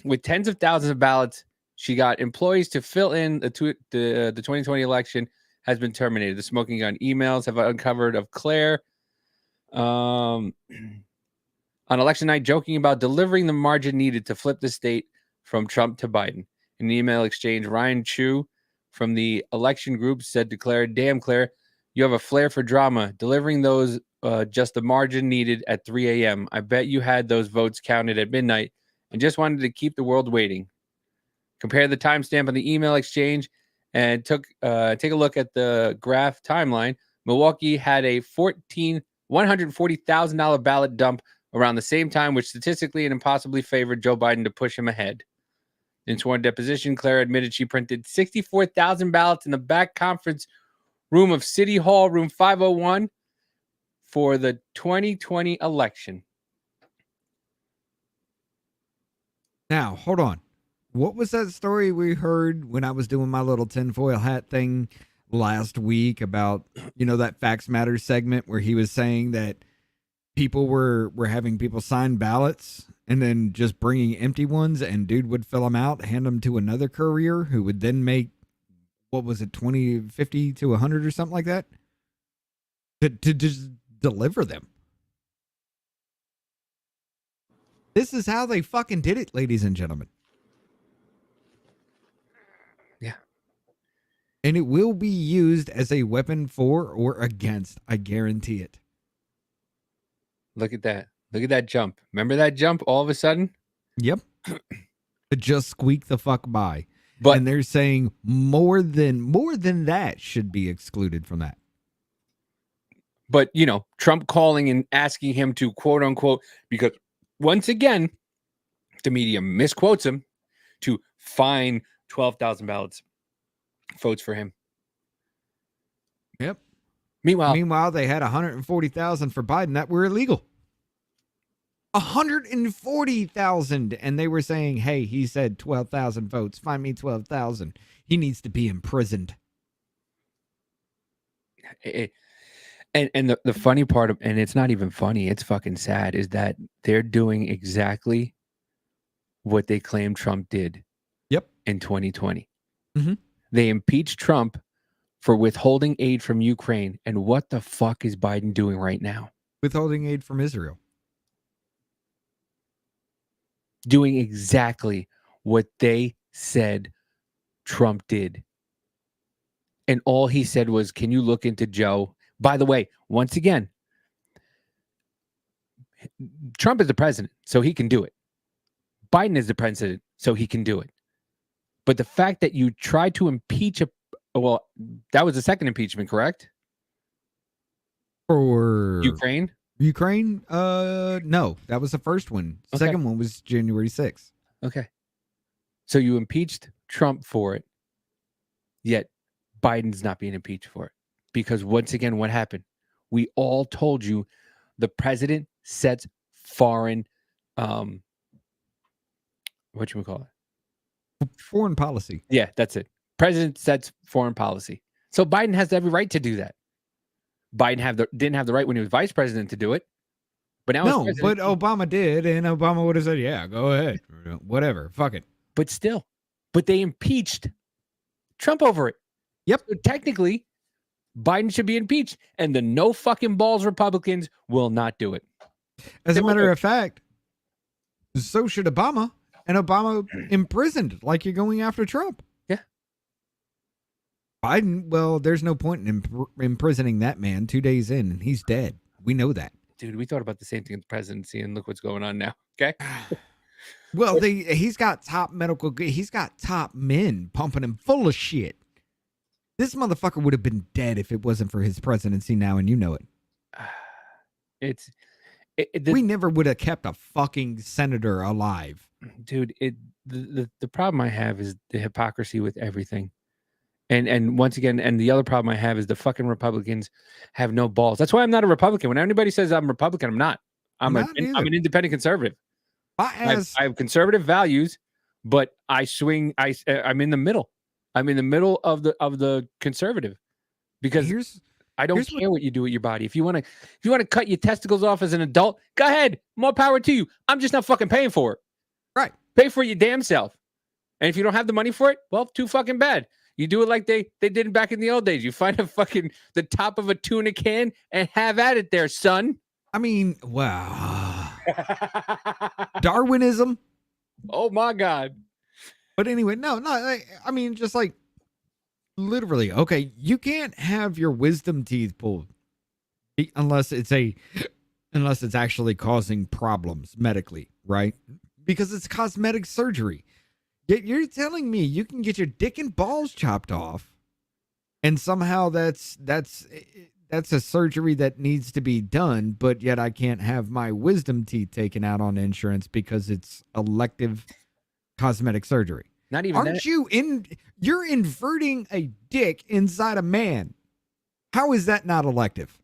Speaker 2: with tens of thousands of ballots. She got employees to fill in the 2020 election has been terminated. The smoking gun emails have uncovered of Claire on election night, joking about delivering the margin needed to flip the state from Trump to Biden. In an email exchange, Ryan Chu from the election group said to Claire, "Damn, Claire, you have a flair for drama. Delivering those just the margin needed at 3 a.m. I bet you had those votes counted at midnight and just wanted to keep the world waiting." Compare the timestamp on the email exchange and take a look at the graph timeline. Milwaukee had a $140,000 ballot dump around the same time, which statistically and impossibly favored Joe Biden to push him ahead. In sworn deposition, Claire admitted she printed 64,000 ballots in the back conference room of City Hall, room 501, for the 2020 election.
Speaker 1: Now, hold on. What was that story we heard when I was doing my little tinfoil hat thing last week about, that Facts Matter segment where he was saying that people were having people sign ballots and then just bringing empty ones, and dude would fill them out, hand them to another courier who would then make, what was it, 20, 50 to 100 or something like that to just deliver them. This is how they fucking did it, ladies and gentlemen.
Speaker 2: Yeah.
Speaker 1: And it will be used as a weapon for or against. I guarantee it.
Speaker 2: Look at that. Look at that jump. Remember that jump all of a sudden?
Speaker 1: Yep. To just squeak the fuck by.
Speaker 2: But
Speaker 1: and they're saying more than that should be excluded from that.
Speaker 2: But, Trump calling and asking him to quote unquote, because once again, the media misquotes him, to fine 12,000 ballots, votes for him.
Speaker 1: Yep.
Speaker 2: Meanwhile,
Speaker 1: they had 140,000 for Biden that were illegal. 140,000. And they were saying, hey, he said 12,000 votes. Find me 12,000. He needs to be imprisoned.
Speaker 2: And the funny part, and it's not even funny, it's fucking sad, is that they're doing exactly what they claim Trump did.
Speaker 1: Yep.
Speaker 2: In 2020.
Speaker 1: Mm-hmm.
Speaker 2: They impeached Trump for withholding aid from Ukraine. And what the fuck is Biden doing right now?
Speaker 1: Withholding aid from Israel.
Speaker 2: Doing exactly what they said Trump did. And all he said was, can you look into Joe? By the way, once again, Trump is the president, so he can do it. Biden is the president, so he can do it. But the fact that you tried to impeach that was the second impeachment, correct?
Speaker 1: For
Speaker 2: Ukraine?
Speaker 1: No, that was the first one. The second one was January 6th.
Speaker 2: Okay. So you impeached Trump for it, yet Biden's not being impeached for it. Because once again, what happened? We all told you the president sets foreign, whatchamacallit?
Speaker 1: Foreign policy.
Speaker 2: Yeah, that's it. President sets foreign policy. So Biden has every right to do that. Biden didn't have the right when he was vice president to do it. But now
Speaker 1: no, but Obama did, and Obama would have said, yeah, go ahead. Whatever. Fuck it.
Speaker 2: but they impeached Trump over it.
Speaker 1: Yep.
Speaker 2: So technically, Biden should be impeached, and the no fucking balls Republicans will not do it.
Speaker 1: As a matter of fact, so should Obama, and Obama imprisoned like you're going after Trump.
Speaker 2: Yeah.
Speaker 1: Biden, well, there's no point in imprisoning that man 2 days in, and he's dead. We know that.
Speaker 2: Dude, we thought about the same thing in the presidency, and look what's going on now. Okay.
Speaker 1: Well, he's got top men pumping him full of shit. This motherfucker would have been dead if it wasn't for his presidency now, and you know it. We never would have kept a fucking senator alive.
Speaker 2: Dude, the problem I have is the hypocrisy with everything. And once again, and the other problem I have is the fucking Republicans have no balls. That's why I'm not a Republican. When anybody says I'm Republican, I'm not. I'm an independent conservative. I have conservative values, but I swing. I'm in the middle. I'm in the middle of the conservative, because I don't care what you do with your body. If you want to cut your testicles off as an adult, go ahead. More power to you. I'm just not fucking paying for it.
Speaker 1: Right.
Speaker 2: Pay for it your damn self. And if you don't have the money for it, well, too fucking bad. You do it like they did back in the old days. You find the top of a tuna can and have at it there, son.
Speaker 1: I mean, wow. Darwinism.
Speaker 2: Oh my God.
Speaker 1: But anyway, no, I mean, just like literally, okay, you can't have your wisdom teeth pulled unless it's actually causing problems medically, right? Because it's cosmetic surgery. Yet you're telling me you can get your dick and balls chopped off, and somehow that's a surgery that needs to be done, but yet I can't have my wisdom teeth taken out on insurance because it's elective cosmetic surgery.
Speaker 2: Not even
Speaker 1: Aren't you you're inverting a dick inside a man. How is that not elective?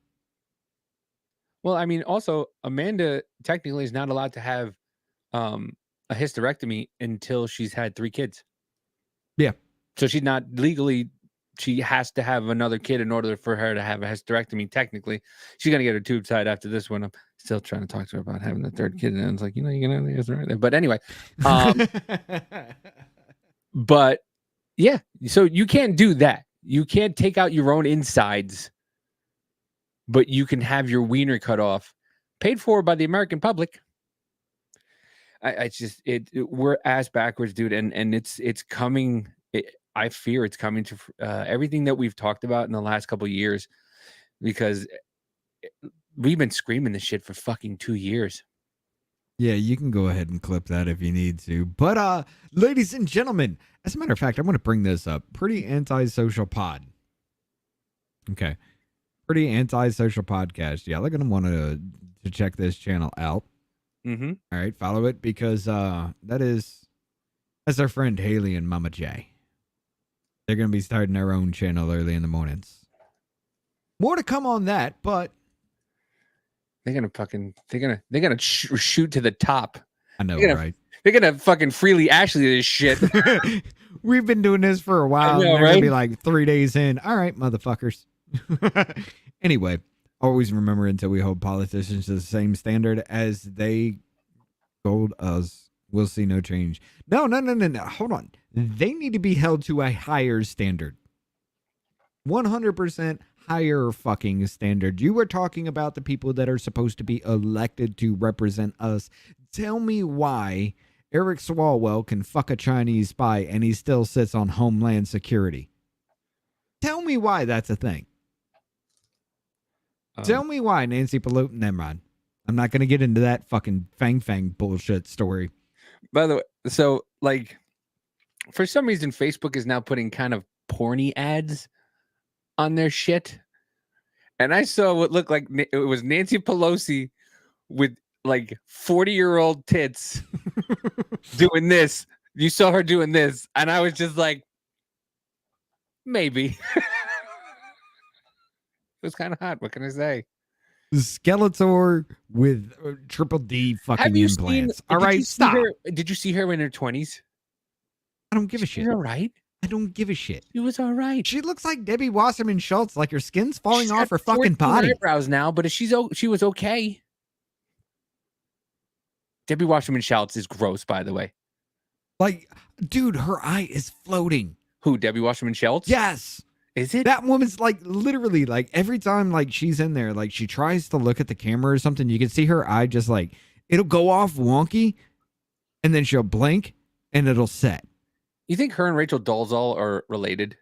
Speaker 2: Well, I mean, also Amanda technically is not allowed to have a hysterectomy until she's had 3 kids.
Speaker 1: Yeah.
Speaker 2: So she's not legally, she has to have another kid in order for her to have a hysterectomy. Technically, she's gonna get her tube tied after this one. I'm still trying to talk to her about having the 3rd kid, and it's like, you're gonna have the hysterectomy. But anyway, but yeah, so you can't do that. You can't take out your own insides, but you can have your wiener cut off, paid for by the American public. We're ass backwards, dude, and it's coming. I fear it's coming to everything that we've talked about in the last couple of years, because we've been screaming this shit for fucking 2 years.
Speaker 1: Yeah, you can go ahead and clip that if you need to. But ladies and gentlemen, as a matter of fact, I'm going to bring this up. Pretty Antisocial Pod. Okay. Pretty Antisocial Podcast. Yeah, they're going to want to check this channel out.
Speaker 2: Mm-hmm.
Speaker 1: All right, follow it, because that's our friend Haley and Mama J. They're going to be starting their own channel early in the mornings. More to come on that, but
Speaker 2: they're gonna shoot to the top.
Speaker 1: I know, right?
Speaker 2: They're gonna fucking freely Ashley this shit.
Speaker 1: We've been doing this for a while.
Speaker 2: I know,
Speaker 1: they're
Speaker 2: right?
Speaker 1: gonna be like 3 days in. All right, motherfuckers. Anyway, always remember, until we hold politicians to the same standard as they hold us, we'll see no change. No. Hold on. They need to be held to a higher standard. 100% higher fucking standard. You were talking about the people that are supposed to be elected to represent us. Tell me why Eric Swalwell can fuck a Chinese spy and he still sits on Homeland Security. Tell me why that's a thing. Tell me why Nancy Pelosi. Never mind. I'm not going to get into that fucking Fang bullshit story.
Speaker 2: By the way, so like, for some reason, Facebook is now putting kind of porny ads on their shit. And I saw what looked like it was Nancy Pelosi with like 40-year-old tits doing this. You saw her doing this. And I was just like, maybe. It was kind of hot. What can I say?
Speaker 1: Skeletor with triple D fucking implants. All right, stop.
Speaker 2: Did you see her in her 20s?
Speaker 1: I don't give a shit.
Speaker 2: All right.
Speaker 1: I don't give a shit.
Speaker 2: She was all right.
Speaker 1: She looks like Debbie Wasserman Schultz, like her skin's falling off her fucking body.
Speaker 2: Eyebrows now, but she was okay. Debbie Wasserman Schultz is gross, by the way.
Speaker 1: Like, dude, her eye is floating.
Speaker 2: Who, Debbie Wasserman Schultz?
Speaker 1: Yes.
Speaker 2: Is it?
Speaker 1: That woman's like literally like every time like she's in there, like she tries to look at the camera or something, you can see her eye just like it'll go off wonky and then she'll blink and it'll set.
Speaker 2: You think her and Rachel Dolezal are related?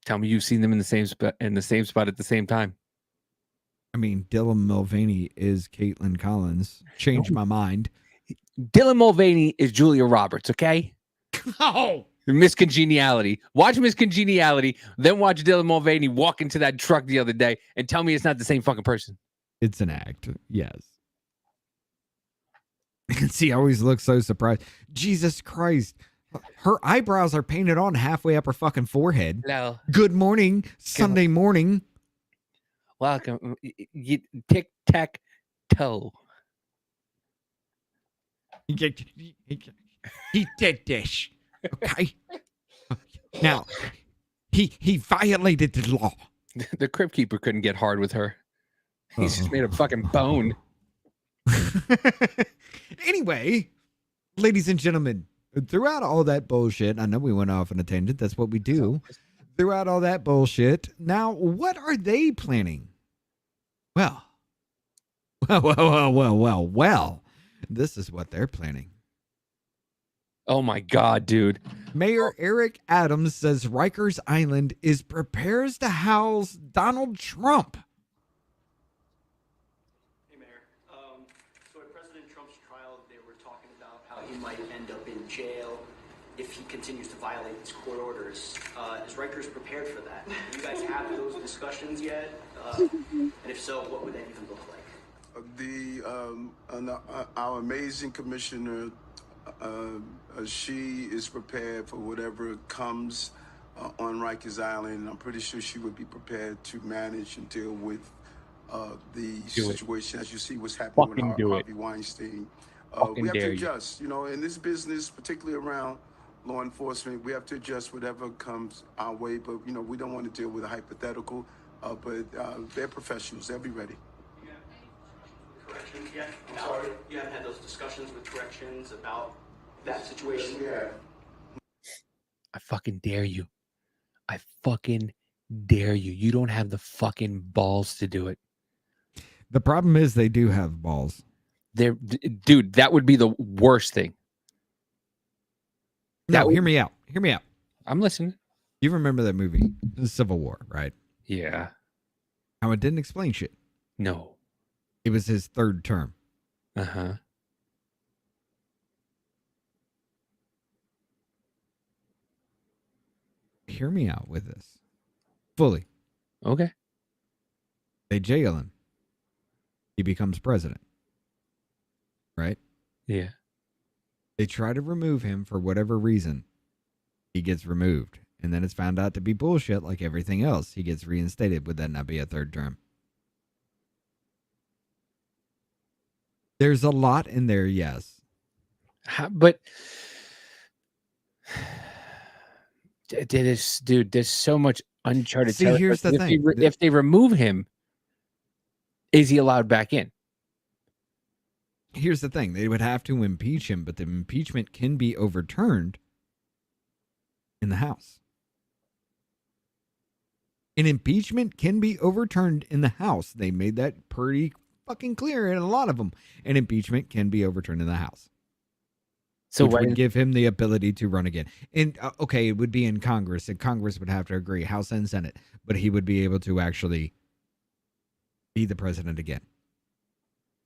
Speaker 2: Tell me you've seen them in the same spot at the same time.
Speaker 1: I mean, Dylan Mulvaney is Caitlin Collins. Changed my mind.
Speaker 2: Dylan Mulvaney is Julia Roberts, okay?
Speaker 1: Oh,
Speaker 2: Miss Congeniality. Watch Miss Congeniality, then watch Dylan Mulvaney walk into that truck the other day and tell me it's not the same fucking person.
Speaker 1: it's an act. Yes. She always looks so surprised. Jesus Christ. Her eyebrows are painted on halfway up her fucking forehead.
Speaker 2: Hello.
Speaker 1: Good morning, Sunday morning.
Speaker 2: Welcome. Tic tac toe.
Speaker 1: He did this. Okay. Now, he violated the law.
Speaker 2: The Crypt Keeper couldn't get hard with her. He's just made of fucking bone.
Speaker 1: Anyway, ladies and gentlemen, throughout all that bullshit, I know we went off on a tangent. That's what we do. Throughout all that bullshit, now what are they planning? Well. This is what they're planning.
Speaker 2: Oh my God, dude.
Speaker 1: Mayor Eric Adams says Rikers Island prepares to house Donald Trump.
Speaker 9: Hey, Mayor. So at President Trump's trial, they were talking about how he might end up in jail if he continues to violate his court orders. Is Rikers prepared for that? Do you guys have those discussions yet? And if so, what would that even look like?
Speaker 10: Our amazing commissioner, she is prepared for whatever comes on Rikers Island. I'm pretty sure she would be prepared to manage and deal with the situation. As you see what's happening with Harvey Weinstein. We have to adjust, in this business, particularly around law enforcement, we have to adjust whatever comes our way. But, we don't want to deal with a hypothetical, but they're professionals. They'll be ready.
Speaker 9: Corrections yet? I'm sorry? You haven't had those discussions with corrections about that situation? Yeah.
Speaker 2: I fucking dare you. I fucking dare you. You don't have the fucking balls to do it.
Speaker 1: The problem is they do have balls.
Speaker 2: Dude, that would be the worst thing.
Speaker 1: Hear me out. Hear me out.
Speaker 2: I'm listening.
Speaker 1: You remember that movie, The Civil War, right?
Speaker 2: Yeah.
Speaker 1: How it didn't explain shit.
Speaker 2: No.
Speaker 1: It was his third term.
Speaker 2: Uh-huh.
Speaker 1: Hear me out with this. Fully.
Speaker 2: Okay.
Speaker 1: They jail him. He becomes president. Right?
Speaker 2: Yeah.
Speaker 1: They try to remove him for whatever reason. He gets removed. And then it's found out to be bullshit like everything else. He gets reinstated. Would that not be a third term? There's a lot in there, yes.
Speaker 2: But dude, there's so much uncharted
Speaker 1: territory. Here's the thing.
Speaker 2: If they remove him, is he allowed back in?
Speaker 1: Here's the thing. They would have to impeach him, but the impeachment can be overturned in the House. An impeachment can be overturned in the House. They made that pretty fucking clear in a lot of them. An impeachment can be overturned in the House. So which would give him the ability to run again. And okay, it would be in Congress, and Congress would have to agree, House and Senate, but he would be able to actually be the president again.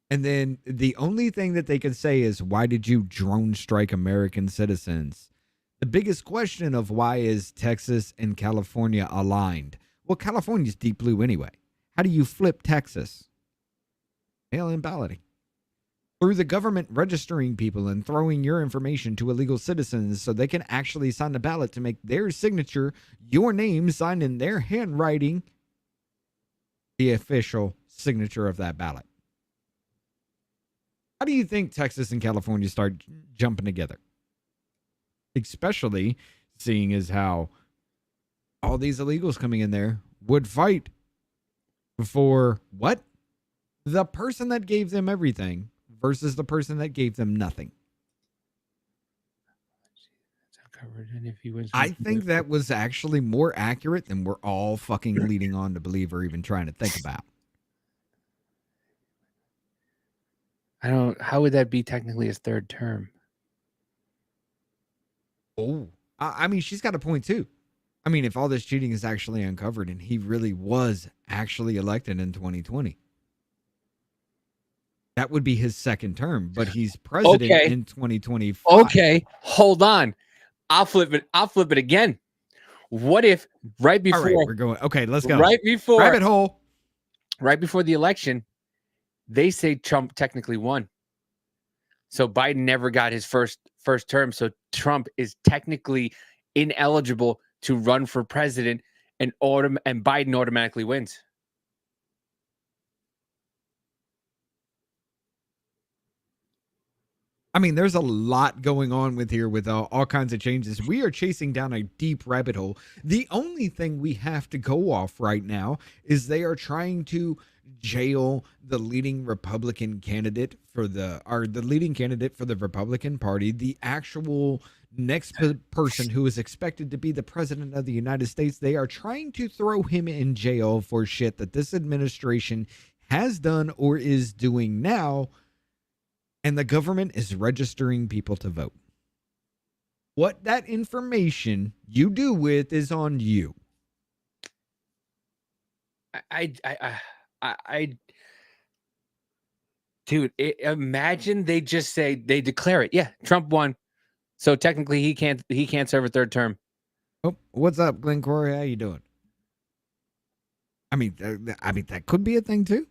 Speaker 1: And then the only thing that they could say is, why did you drone strike American citizens? The biggest question of why is Texas and California aligned? Well, California's deep blue anyway. How do you flip Texas? Mail-in balloting. Through the government registering people and throwing your information to illegal citizens so they can actually sign the ballot to make their signature, your name signed in their handwriting, the official signature of that ballot. How do you think Texas and California start jumping together? Especially seeing as how all these illegals coming in there would fight for what? The person that gave them everything versus the person that gave them nothing.
Speaker 2: And if he wins,
Speaker 1: I think that was actually more accurate than we're all fucking leading on to believe or even trying to think about.
Speaker 2: How would that be technically his third term?
Speaker 1: Oh, I mean, she's got a point too. I mean, if all this cheating is actually uncovered and he really was actually elected in 2020, that would be his second term, but he's president in 2025.
Speaker 2: Okay, hold on. I'll flip it again. What if right before
Speaker 1: all right, we're going? Okay, let's go.
Speaker 2: Right before
Speaker 1: rabbit hole.
Speaker 2: Right before the election, they say Trump technically won. So Biden never got his first term. So Trump is technically ineligible to run for president, and Biden automatically wins.
Speaker 1: I mean, there's a lot going on with here with all kinds of changes. We are chasing down a deep rabbit hole. The only thing we have to go off right now is they are trying to jail the leading Republican candidate for the leading candidate for the Republican Party, the actual next person who is expected to be the president of the United States. They are trying to throw him in jail for shit that this administration has done or is doing now. And the government is registering people to vote. What that information you do with is on you.
Speaker 2: Dude, imagine they just say they declare it. Yeah, Trump won, so technically he can't serve a third term.
Speaker 1: Oh, what's up, Glenn Corey? How you doing? I mean, that could be a thing too.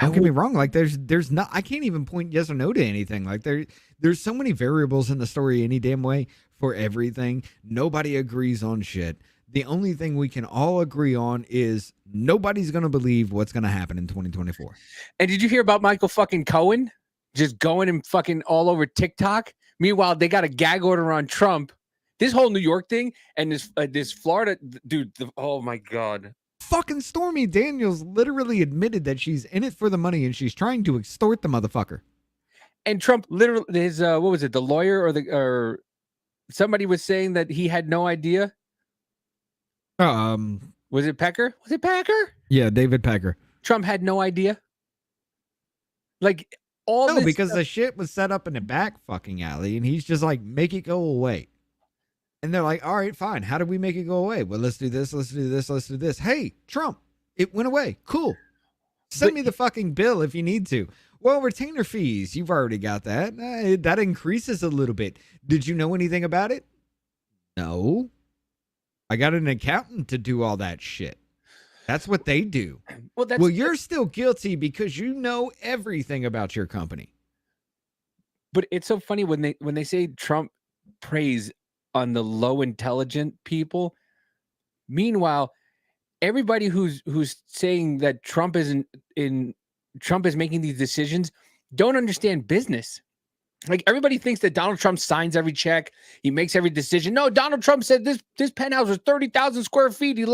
Speaker 1: Don't get me wrong. Like there's not, I can't even point yes or no to anything. Like there's so many variables in the story any damn way for everything. Nobody agrees on shit. The only thing we can all agree on is nobody's going to believe what's going to happen in 2024.
Speaker 2: And did you hear about Michael fucking Cohen just going and fucking all over TikTok? Meanwhile, they got a gag order on Trump. This whole New York thing and this Florida dude. Oh my God.
Speaker 1: Fucking Stormy Daniels literally admitted that she's in it for the money and she's trying to extort the motherfucker.
Speaker 2: And Trump literally, his what was it, the lawyer or somebody was saying that he had no idea. Was it Pecker? Was it Pecker?
Speaker 1: Yeah, David Pecker.
Speaker 2: Trump had no idea. Like all
Speaker 1: because the shit was set up in the back fucking alley, and he's just like, make it go away. And they're like, all right, fine. How do we make it go away? Well, let's do this. Let's do this. Let's do this. Hey, Trump, it went away. Cool. Send me the fucking bill if you need to. Well, retainer fees. You've already got that. That increases a little bit. Did you know anything about it? No. I got an accountant to do all that shit. That's what they do. Well, you're still guilty because you know everything about your company.
Speaker 2: But it's so funny when they say Trump prays on the low intelligent people. Meanwhile, everybody who's saying that Trump is making these decisions don't understand business. Like everybody thinks that Donald Trump signs every check, he makes every decision. No, Donald Trump said this penthouse was 30,000 square feet. He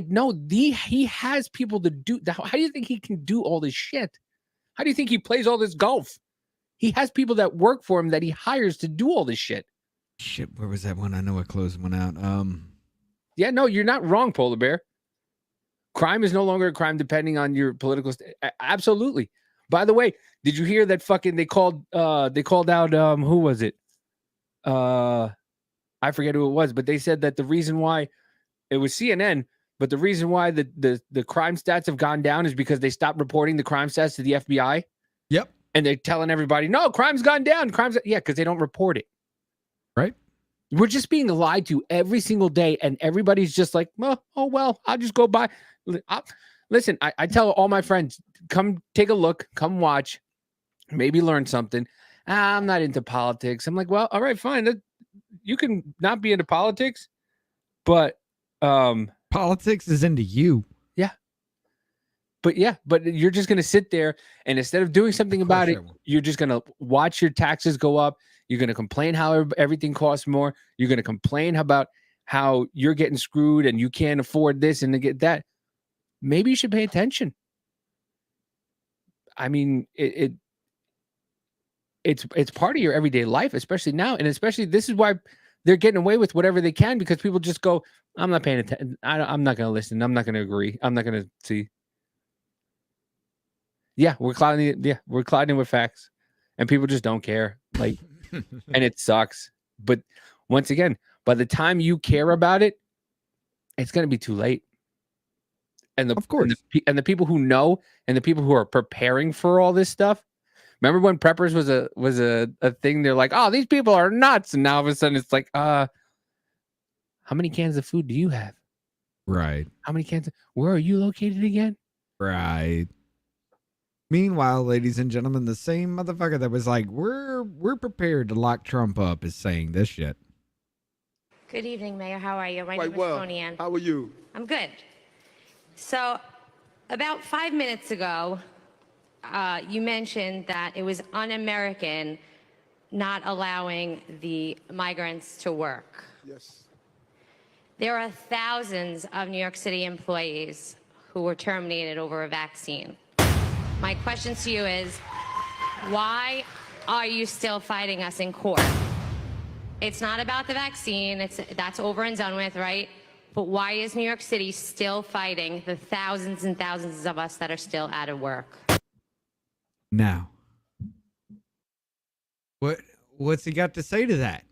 Speaker 2: no, he has people to do. How do you think he can do all this shit? How do you think he plays all this golf? He has people that work for him that he hires to do all this shit.
Speaker 1: Shit, where was that one? I know I closed one out.
Speaker 2: Yeah, no, you're not wrong, Polar Bear. Crime is no longer a crime depending on your political absolutely. By the way, did you hear that fucking they called out who was it? I forget who it was, but they said that the reason why it was CNN, but the reason why the crime stats have gone down is because they stopped reporting the crime stats to the FBI.
Speaker 1: Yep.
Speaker 2: And they're telling everybody, no, crime's gone down. Yeah, because they don't report it.
Speaker 1: Right.
Speaker 2: We're just being lied to every single day, and everybody's just like, oh well, I'll just go by. Listen, I tell all my friends, come take a look, come watch, maybe learn something. I'm not into politics. I'm like, well, all right, fine. You can not be into politics, but
Speaker 1: politics is into you.
Speaker 2: But you're just going to sit there, and instead of doing something about it, you're just going to watch your taxes go up. You're going to complain how everything costs more. You're going to complain about how you're getting screwed and you can't afford this and to get that. Maybe you should pay attention. I mean, it's part of your everyday life, especially now, and especially this is why they're getting away with whatever they can, because people just go, I'm not paying attention. I'm not going to listen. I'm not going to agree. I'm not going to see. Yeah, we're clouding. Yeah, we're clouding with facts, and people just don't care. Like, and it sucks. But once again, by the time you care about it, it's going to be too late. And
Speaker 1: Of course.
Speaker 2: and the people who know, and the people who are preparing for all this stuff. Remember when preppers was a thing? They're like, oh, these people are nuts, and now all of a sudden it's like, how many cans of food do you have?
Speaker 1: Right.
Speaker 2: How many cans? Where are you located again?
Speaker 1: Right. Meanwhile, ladies and gentlemen, the same motherfucker that was like, we're prepared to lock Trump up is saying this shit.
Speaker 11: Good evening, Mayor. How are you? My
Speaker 10: Quite
Speaker 11: name is
Speaker 10: well.
Speaker 11: Tony Ann.
Speaker 10: How are you?
Speaker 11: I'm good. So, about 5 minutes ago, you mentioned that it was un-American not allowing the migrants to work.
Speaker 10: Yes.
Speaker 11: There are thousands of New York City employees who were terminated over a vaccine. My question to you is, why are you still fighting us in court? It's not about the vaccine. That's over and done with, right? But why is New York City still fighting the thousands and thousands of us that are still out of work?
Speaker 1: Now, what's he got to say to that?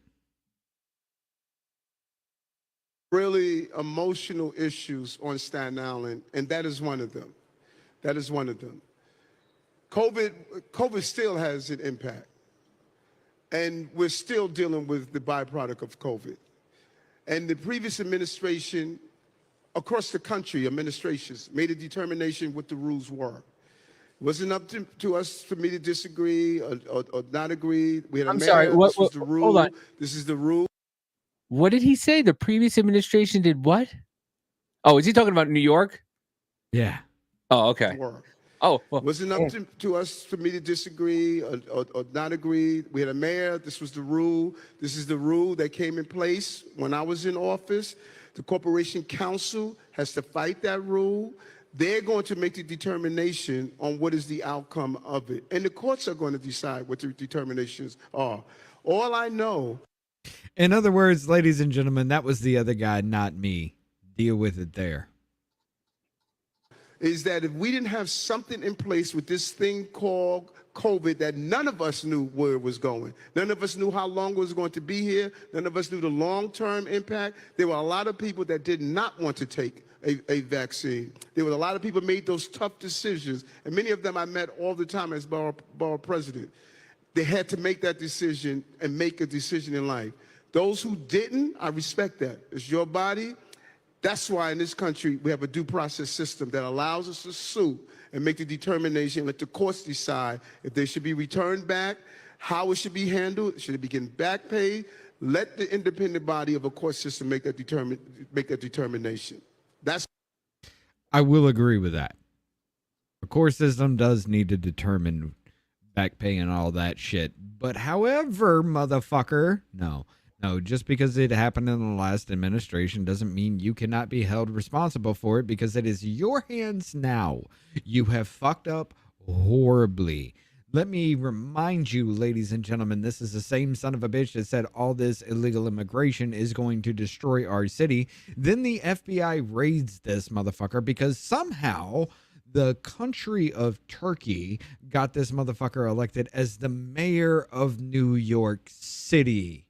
Speaker 10: Really emotional issues on Staten Island, and that is one of them. That is one of them. COVID still has an impact, and we're still dealing with the byproduct of COVID. And the previous administration, across the country, administrations made a determination what the rules were. It wasn't up to us for me to disagree or not agree. We had a
Speaker 2: I'm
Speaker 10: mayor,
Speaker 2: sorry.
Speaker 10: this was the rule.
Speaker 2: Hold on.
Speaker 10: This is the rule.
Speaker 2: What did he say? The previous administration did what? Oh, is he talking about New York?
Speaker 1: Yeah.
Speaker 2: Oh, okay. Oh, well,
Speaker 10: Wasn't up to us for me to disagree or not agree. We had a mayor. This was the rule. This is the rule that came in place when I was in office. The Corporation Council has to fight that rule. They're going to make the determination on what is the outcome of it. And the courts are going to decide what the determinations are. All I know.
Speaker 1: In other words, ladies and gentlemen, that was the other guy, not me. Deal with it there.
Speaker 10: Is that if we didn't have something in place with this thing called COVID that none of us knew where it was going. None of us knew how long it was going to be here. None of us knew the long-term impact. There were a lot of people that did not want to take a vaccine. There were a lot of people made those tough decisions, and many of them I met all the time as borough president. They had to make that decision and make a decision in life. Those who didn't, I respect that. It's your body. That's why in this country we have a due process system that allows us to sue and make the determination, let the courts decide if they should be returned back, how it should be handled, should it be getting back paid. Let the independent body of a court system make that determination.
Speaker 1: I will agree with that. The court system does need to determine back pay and all that shit. But however, motherfucker, no, just because it happened in the last administration doesn't mean you cannot be held responsible for it, because it is your hands now. You have fucked up horribly. Let me remind you, ladies and gentlemen, this is the same son of a bitch that said all this illegal immigration is going to destroy our city. Then the FBI raids this motherfucker because somehow the country of Turkey got this motherfucker elected as the mayor of New York City.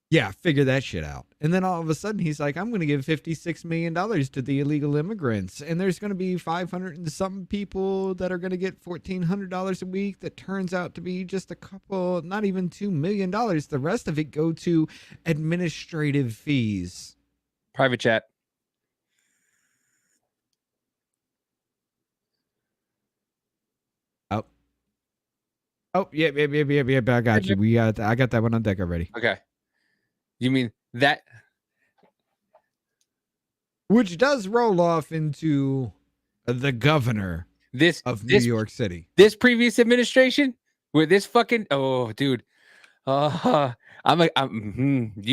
Speaker 1: Yeah, figure that shit out. And then all of a sudden he's like, I'm going to give $56 million to the illegal immigrants. And there's going to be 500 and some people that are going to get $1,400 a week. That turns out to be just a couple, not even $2 million. The rest of it go to administrative fees.
Speaker 2: Private chat.
Speaker 1: Oh, yeah. I got you. I got that one on deck already.
Speaker 2: Okay. You mean that?
Speaker 1: Which does roll off into the governor of New York City.
Speaker 2: This previous administration, where this fucking dude, you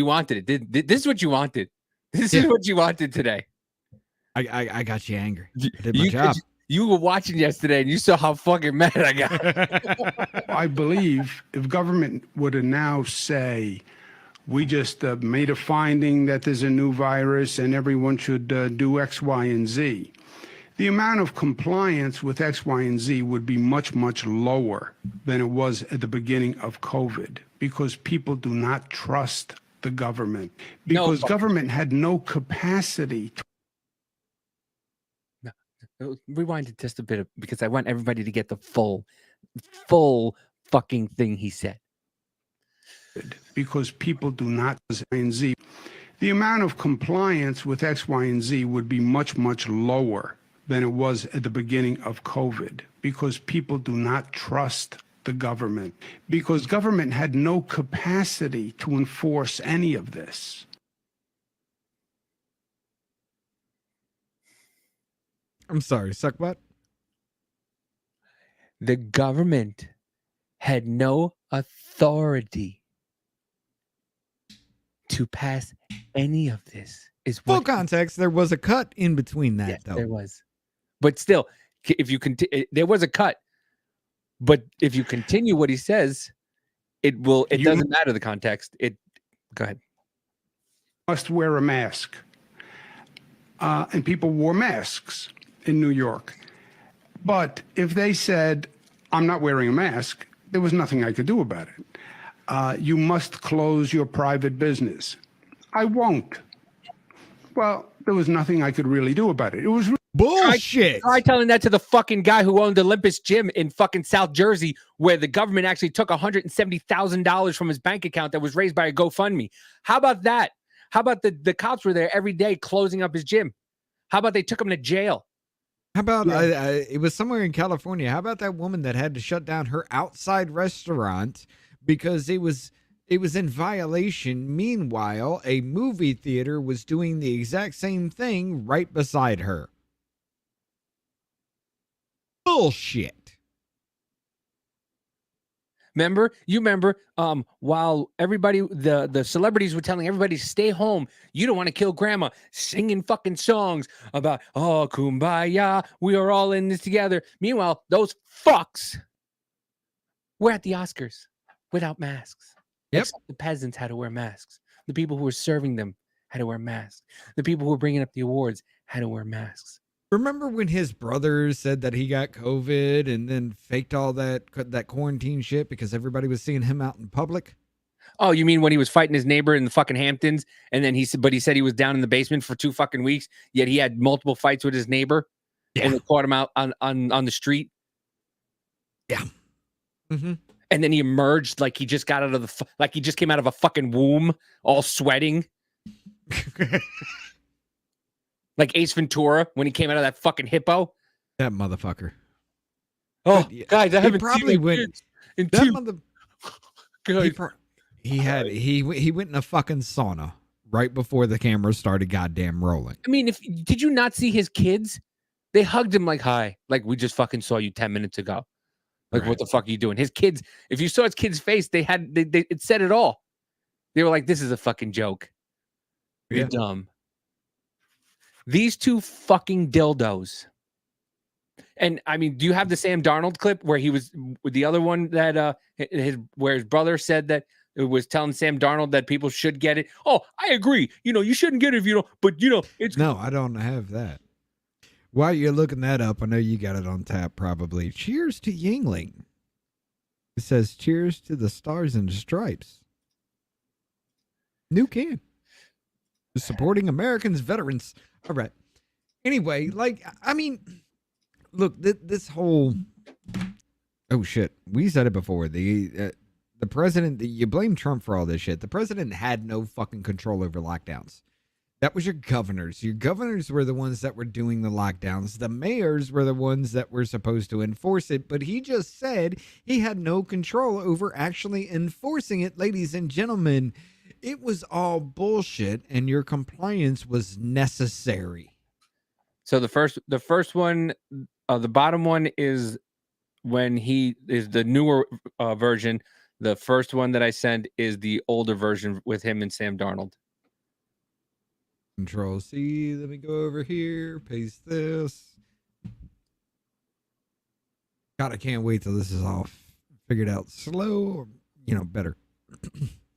Speaker 2: wanted it. This is what you wanted. This is what you wanted today.
Speaker 1: I got you angry. I did my job.
Speaker 2: You were watching yesterday and you saw how fucking mad I got.
Speaker 12: I believe if government were to now say, we just made a finding that there's a new virus and everyone should do X, Y, and Z, the amount of compliance with X, Y, and Z would be much, much lower than it was at the beginning of COVID, because people do not trust the government, because government had no capacity to.
Speaker 2: Rewind it just a bit because I want everybody to get the full fucking thing he said.
Speaker 12: Because people do not X, Y, and Z. The amount of compliance with X, Y, and Z would be much, much lower than it was at the beginning of COVID, because people do not trust the government, because government had no capacity to enforce any of this.
Speaker 1: I'm sorry, suck what?
Speaker 2: The government had no authority to pass any of this. Is
Speaker 1: full context. There was a cut in between that, though.
Speaker 2: There was, but still, if you continue, there was a cut. But if you continue what he says, it will. It doesn't matter the context. Go ahead.
Speaker 12: Must wear a mask, and people wore masks in New York. But if they said, "I'm not wearing a mask," there was nothing I could do about it. You must close your private business. I won't. Well, there was nothing I could really do about it. It was
Speaker 1: bullshit.
Speaker 2: Try telling that to the fucking guy who owned Olympus Gym in fucking South Jersey, where the government actually took $170,000 from his bank account that was raised by a GoFundMe. How about that? How about the cops were there every day closing up his gym? How about they took him to jail?
Speaker 1: How about it was somewhere in California? How about that woman that had to shut down her outside restaurant because it was in violation? Meanwhile, a movie theater was doing the exact same thing right beside her. Bullshit.
Speaker 2: You remember while everybody, the celebrities were telling everybody to stay home, you don't want to kill grandma, singing fucking songs about, oh, kumbaya, we are all in this together. Meanwhile, those fucks were at the Oscars without masks.
Speaker 1: Yep.
Speaker 2: Except the peasants had to wear masks. The people who were serving them had to wear masks. The people who were bringing up the awards had to wear masks.
Speaker 1: Remember when his brother said that he got COVID and then faked all that quarantine shit because everybody was seeing him out in public?
Speaker 2: Oh, you mean when he was fighting his neighbor in the fucking Hamptons, and then he said he was down in the basement for 2 fucking weeks, yet he had multiple fights with his neighbor, and they caught him out on the street.
Speaker 1: Yeah. Mm-hmm.
Speaker 2: And then he emerged like he just got out of like he just came out of a fucking womb, all sweating. Like Ace Ventura when he came out of that fucking hippo.
Speaker 1: That motherfucker.
Speaker 2: Oh, guys, I haven't
Speaker 1: probably
Speaker 2: seen
Speaker 1: went
Speaker 2: in
Speaker 1: that
Speaker 2: two.
Speaker 1: mother.
Speaker 2: Guys.
Speaker 1: He went in a fucking sauna right before the camera started goddamn rolling.
Speaker 2: I mean, did you not see his kids? They hugged him like, hi, like we just fucking saw you 10 minutes ago. Like, right. What the fuck are you doing? His kids, if you saw his kids' face, it said it all. They were like, this is a fucking joke. You're dumb. These two fucking dildos. And I mean, do you have the Sam Darnold clip where he was with the other one that where his brother said that it was telling Sam Darnold that people should get it? Oh, I agree. You shouldn't get it if you don't, but it's
Speaker 1: no, I don't have that. While you're looking that up, I know you got it on tap probably. Cheers to Yingling. It says cheers to the Stars and Stripes. New can. Supporting Americans, veterans. All right. Anyway, look, this whole, oh shit, we said it before. The president, you blame Trump for all this shit. The president had no fucking control over lockdowns. That was your governors. Your governors were the ones that were doing the lockdowns. The mayors were the ones that were supposed to enforce it. But he just said he had no control over actually enforcing it. Ladies and gentlemen, it was all bullshit, and your compliance was necessary.
Speaker 2: So the first one, the bottom one is when he is the newer version. The first one that I sent is the older version with him and Sam Darnold.
Speaker 1: Control C. Let me go over here. Paste this. God, I can't wait till this is all figured out. Slow, better.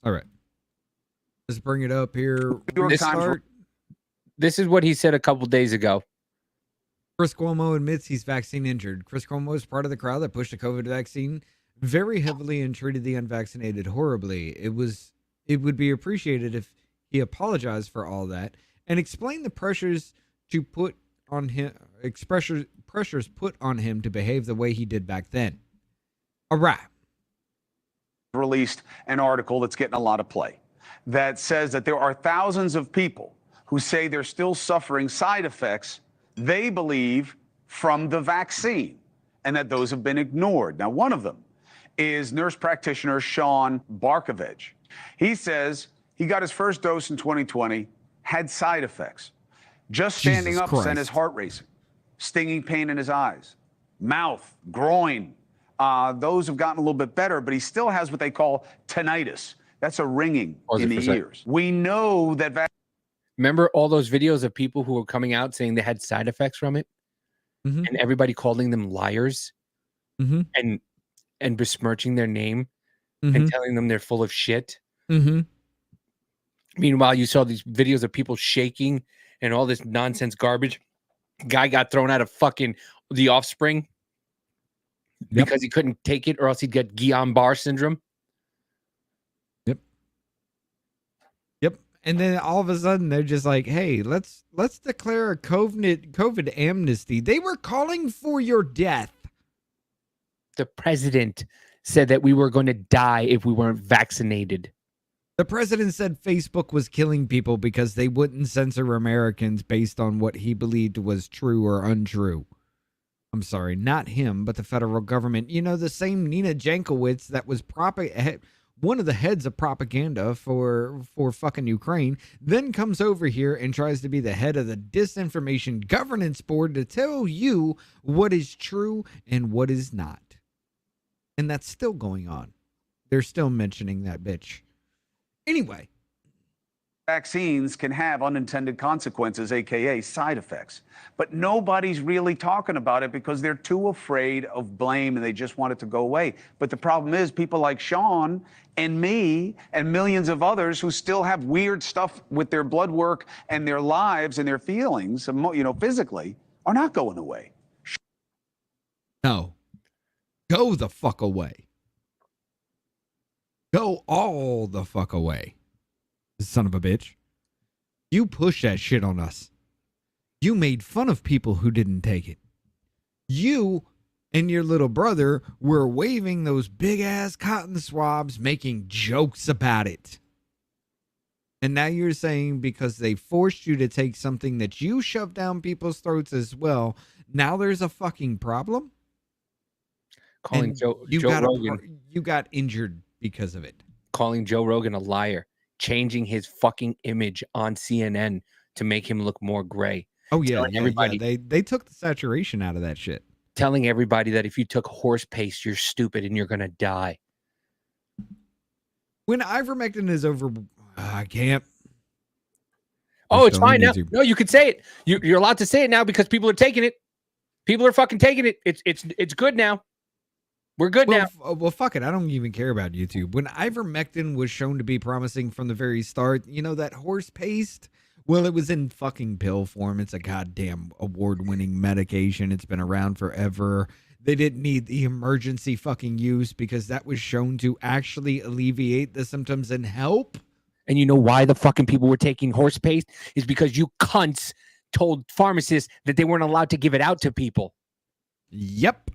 Speaker 1: All right. Let's bring it up here.
Speaker 2: This is what he said a couple days ago.
Speaker 1: Chris Cuomo admits he's vaccine injured. Chris Cuomo is part of the crowd that pushed the COVID vaccine very heavily and treated the unvaccinated horribly. It would be appreciated if he apologized for all that and explained the pressures put on him to behave the way he did back then. All right.
Speaker 13: Released an article that's getting a lot of play that says that there are thousands of people who say they're still suffering side effects they believe from the vaccine and that those have been ignored. Now, one of them is nurse practitioner Sean Barkovich. He says he got his first dose in 2020, had side effects. Just standing
Speaker 1: Jesus
Speaker 13: up
Speaker 1: Christ.
Speaker 13: sent his heart racing, stinging pain in his eyes, mouth, groin. Those have gotten a little bit better, but he still has what they call tinnitus. That's a ringing in the ears. We know that.
Speaker 2: Remember all those videos of people who were coming out saying they had side effects from it, and everybody calling them liars, and besmirching their name, and telling them they're full of shit. Meanwhile, you saw these videos of people shaking and all this nonsense garbage. Guy got thrown out of fucking The Offspring because he couldn't take it, or else he'd get Guillain-Barré syndrome.
Speaker 1: Yep. And then all of a sudden they're just like, "Hey, let's declare a COVID amnesty." They were calling for your death.
Speaker 2: The president said that we were going to die if we weren't vaccinated.
Speaker 1: The president said Facebook was killing people because they wouldn't censor Americans based on what he believed was true or untrue. I'm sorry, not him, but the federal government. The same Nina Jankowicz that was one of the heads of propaganda for fucking Ukraine, then comes over here and tries to be the head of the disinformation governance board to tell you what is true and what is not. And that's still going on. They're still mentioning that bitch. Anyway.
Speaker 13: Vaccines can have unintended consequences, aka side effects. But nobody's really talking about it because they're too afraid of blame and they just want it to go away. But the problem is people like Sean and me and millions of others who still have weird stuff with their blood work and their lives and their feelings, physically, are not going away.
Speaker 1: No. Go the fuck away. Go all the fuck away. Son of a bitch. You pushed that shit on us. You made fun of people who didn't take it. You and your little brother were waving those big ass cotton swabs, making jokes about it. And now you're saying because they forced you to take something that you shoved down people's throats as well, now there's a fucking problem?
Speaker 2: Calling Joe Rogan.
Speaker 1: You got injured because of it.
Speaker 2: Calling Joe Rogan a liar. Changing his fucking image on CNN to make him look more gray.
Speaker 1: Oh yeah, everybody. Yeah. They took the saturation out of that shit.
Speaker 2: Telling everybody that if you took horse paste, you're stupid and you're gonna die.
Speaker 1: When ivermectin is over, I can't.
Speaker 2: Oh, it's fine now. No, you can say it. You're allowed to say it now because people are taking it. People are fucking taking it. It's good now. We're good now.
Speaker 1: Well, fuck it. I don't even care about YouTube. When ivermectin was shown to be promising from the very start, that horse paste? Well, it was in fucking pill form. It's a goddamn award-winning medication. It's been around forever. They didn't need the emergency fucking use because that was shown to actually alleviate the symptoms and help.
Speaker 2: And you know why the fucking people were taking horse paste? Is because you cunts told pharmacists that they weren't allowed to give it out to people.
Speaker 1: Yep.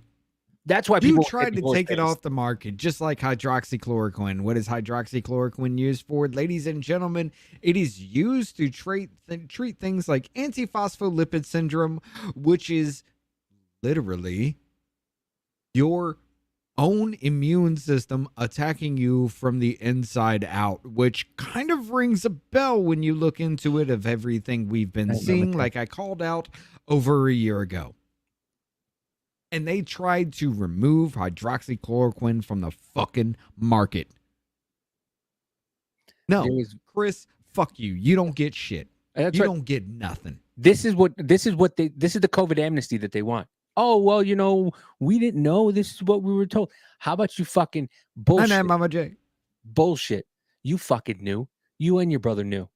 Speaker 2: That's why people
Speaker 1: tried to take it off the market, just like hydroxychloroquine. What is hydroxychloroquine used for? Ladies and gentlemen, it is used to treat things like antiphospholipid syndrome, which is literally your own immune system attacking you from the inside out, which kind of rings a bell when you look into it of everything we've been seeing, like I called out over a year ago. And they tried to remove hydroxychloroquine from the fucking market. No, Chris, fuck you. You don't get shit. You don't get nothing.
Speaker 2: This is the COVID amnesty that they want.
Speaker 14: Oh, well, we didn't know. This is what we were told. How about you fucking bullshit?
Speaker 1: And Mama J.
Speaker 14: Bullshit. You fucking knew. You and your brother knew.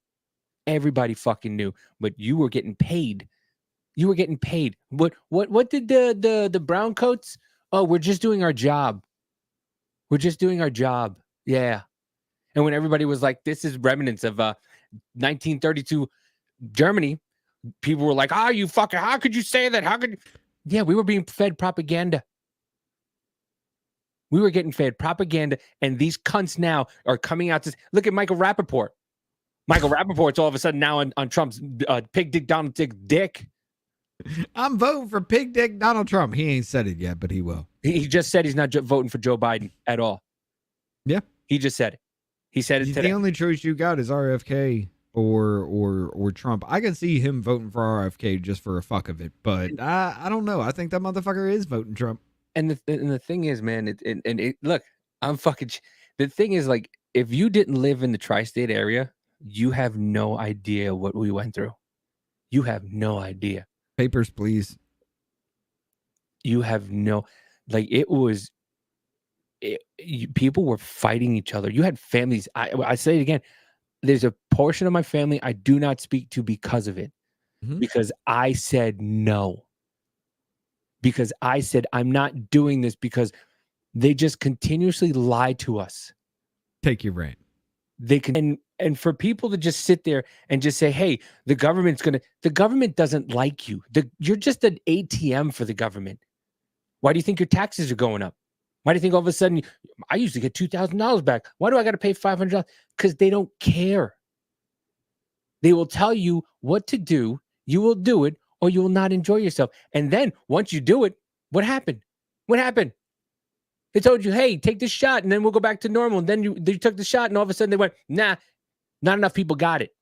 Speaker 14: Everybody fucking knew. But you were getting paid. You were getting paid. What did the brown coats? Oh, we're just doing our job. We're just doing our job. Yeah. And when everybody was like, this is remnants of 1932 Germany, people were like, you fucking, how could you say that? How could you? Yeah, we were being fed propaganda. We were getting fed propaganda, and these cunts now are coming out to look at Michael Rappaport. Michael Rappaport's all of a sudden now on Trump's pig dick Donald Dick.
Speaker 1: I'm voting for pig dick Donald Trump. He ain't said it yet, but he will.
Speaker 14: He just said he's not voting for Joe Biden at all.
Speaker 1: Yeah.
Speaker 14: He just said it. He said it today.
Speaker 1: The only choice you got is RFK or Trump. I can see him voting for RFK just for a fuck of it, but I don't know. I think that motherfucker is voting Trump.
Speaker 14: And the thing is, man, look, I'm fucking. The thing is, like, if you didn't live in the tri-state area, you have no idea what we went through. You have no idea.
Speaker 1: Papers, please.
Speaker 14: You have no, like, it was. People were fighting each other. You had families. I say it again. There's a portion of my family I do not speak to because of it, because I said no. Because I said, I'm not doing this, because they just continuously lie to us.
Speaker 1: Take your rant.
Speaker 14: They can, and for people to just sit there and just say, hey, the government doesn't like you. You're just an ATM for the government. Why do you think your taxes are going up? Why do you think all of a sudden, I used to get $2,000 back. Why do I got to pay $500? Because they don't care. They will tell you what to do. You will do it, or you will not enjoy yourself. And then once you do it, what happened? What happened? They told you, hey, take this shot, and then we'll go back to normal. And then they took the shot, and all of a sudden they went, nah, not enough people got it.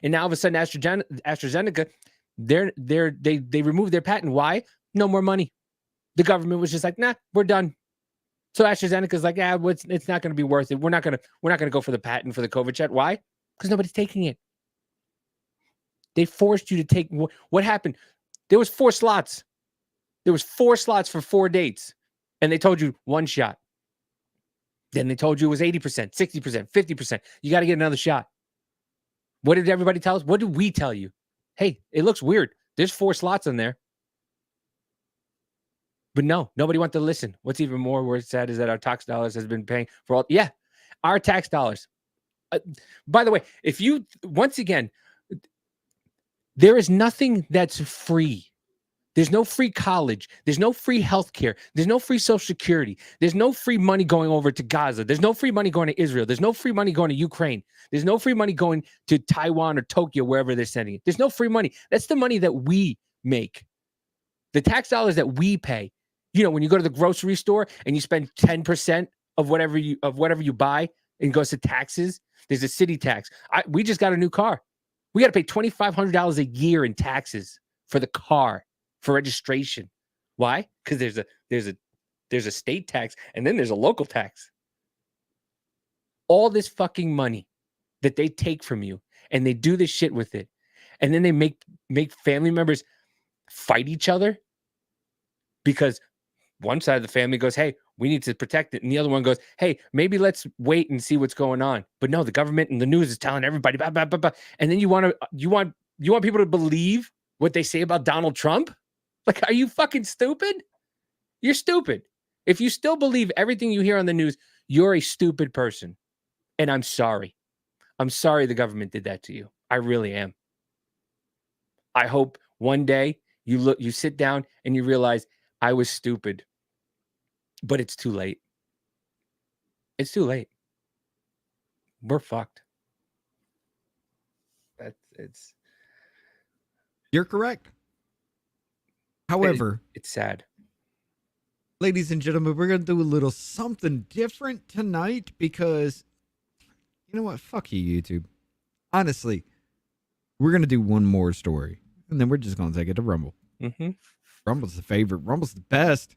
Speaker 14: And now all of a sudden AstraZeneca, they removed their patent. Why? No more money. The government was just like, nah, we're done. So AstraZeneca's like, it's not going to be worth it. We're not going to go for the patent for the COVID shot. Why? Because nobody's taking it. They forced you to take. What happened? There was 4 slots. There was 4 slots for 4 dates, and they told you 1 shot. Then they told you it was 80%, 60%, 50%. You got to get another shot. What did everybody tell us? What did we tell you? Hey, it looks weird. There's 4 slots in there. But no, nobody wants to listen. What's even more sad is that our tax dollars has been paying for all. Yeah, our tax dollars. By the way, once again, there is nothing that's free. There's no free college. There's no free healthcare. There's no free Social Security. There's no free money going over to Gaza. There's no free money going to Israel. There's no free money going to Ukraine. There's no free money going to Taiwan or Tokyo, wherever they're sending it. There's no free money. That's the money that we make. The tax dollars that we pay. When you go to the grocery store and you spend 10% of whatever you buy and goes to taxes, there's a city tax. We just got a new car. We got to pay $2,500 a year in taxes for the car, for registration. Why? Because there's a state tax, and then there's a local tax. All this fucking money that they take from you, and they do this shit with it, and then they make family members fight each other because one side of the family goes, hey, we need to protect it. And the other one goes, hey, maybe let's wait and see what's going on. But no, the government and the news is telling everybody, blah, blah, blah, blah. And then you want people to believe what they say about Donald Trump? Like, are you fucking stupid? You're stupid. If you still believe everything you hear on the news, you're a stupid person. And I'm sorry. I'm sorry the government did that to you. I really am. I hope one day you sit down and you realize I was stupid. But it's too late. It's too late. We're fucked.
Speaker 1: You're correct. However,
Speaker 14: it's sad.
Speaker 1: Ladies and gentlemen, we're going to do a little something different tonight because, you know what? Fuck you, YouTube. Honestly, we're going to do one more story, and then we're just going to take it to Rumble.
Speaker 14: Mm-hmm.
Speaker 1: Rumble's the favorite. Rumble's the best.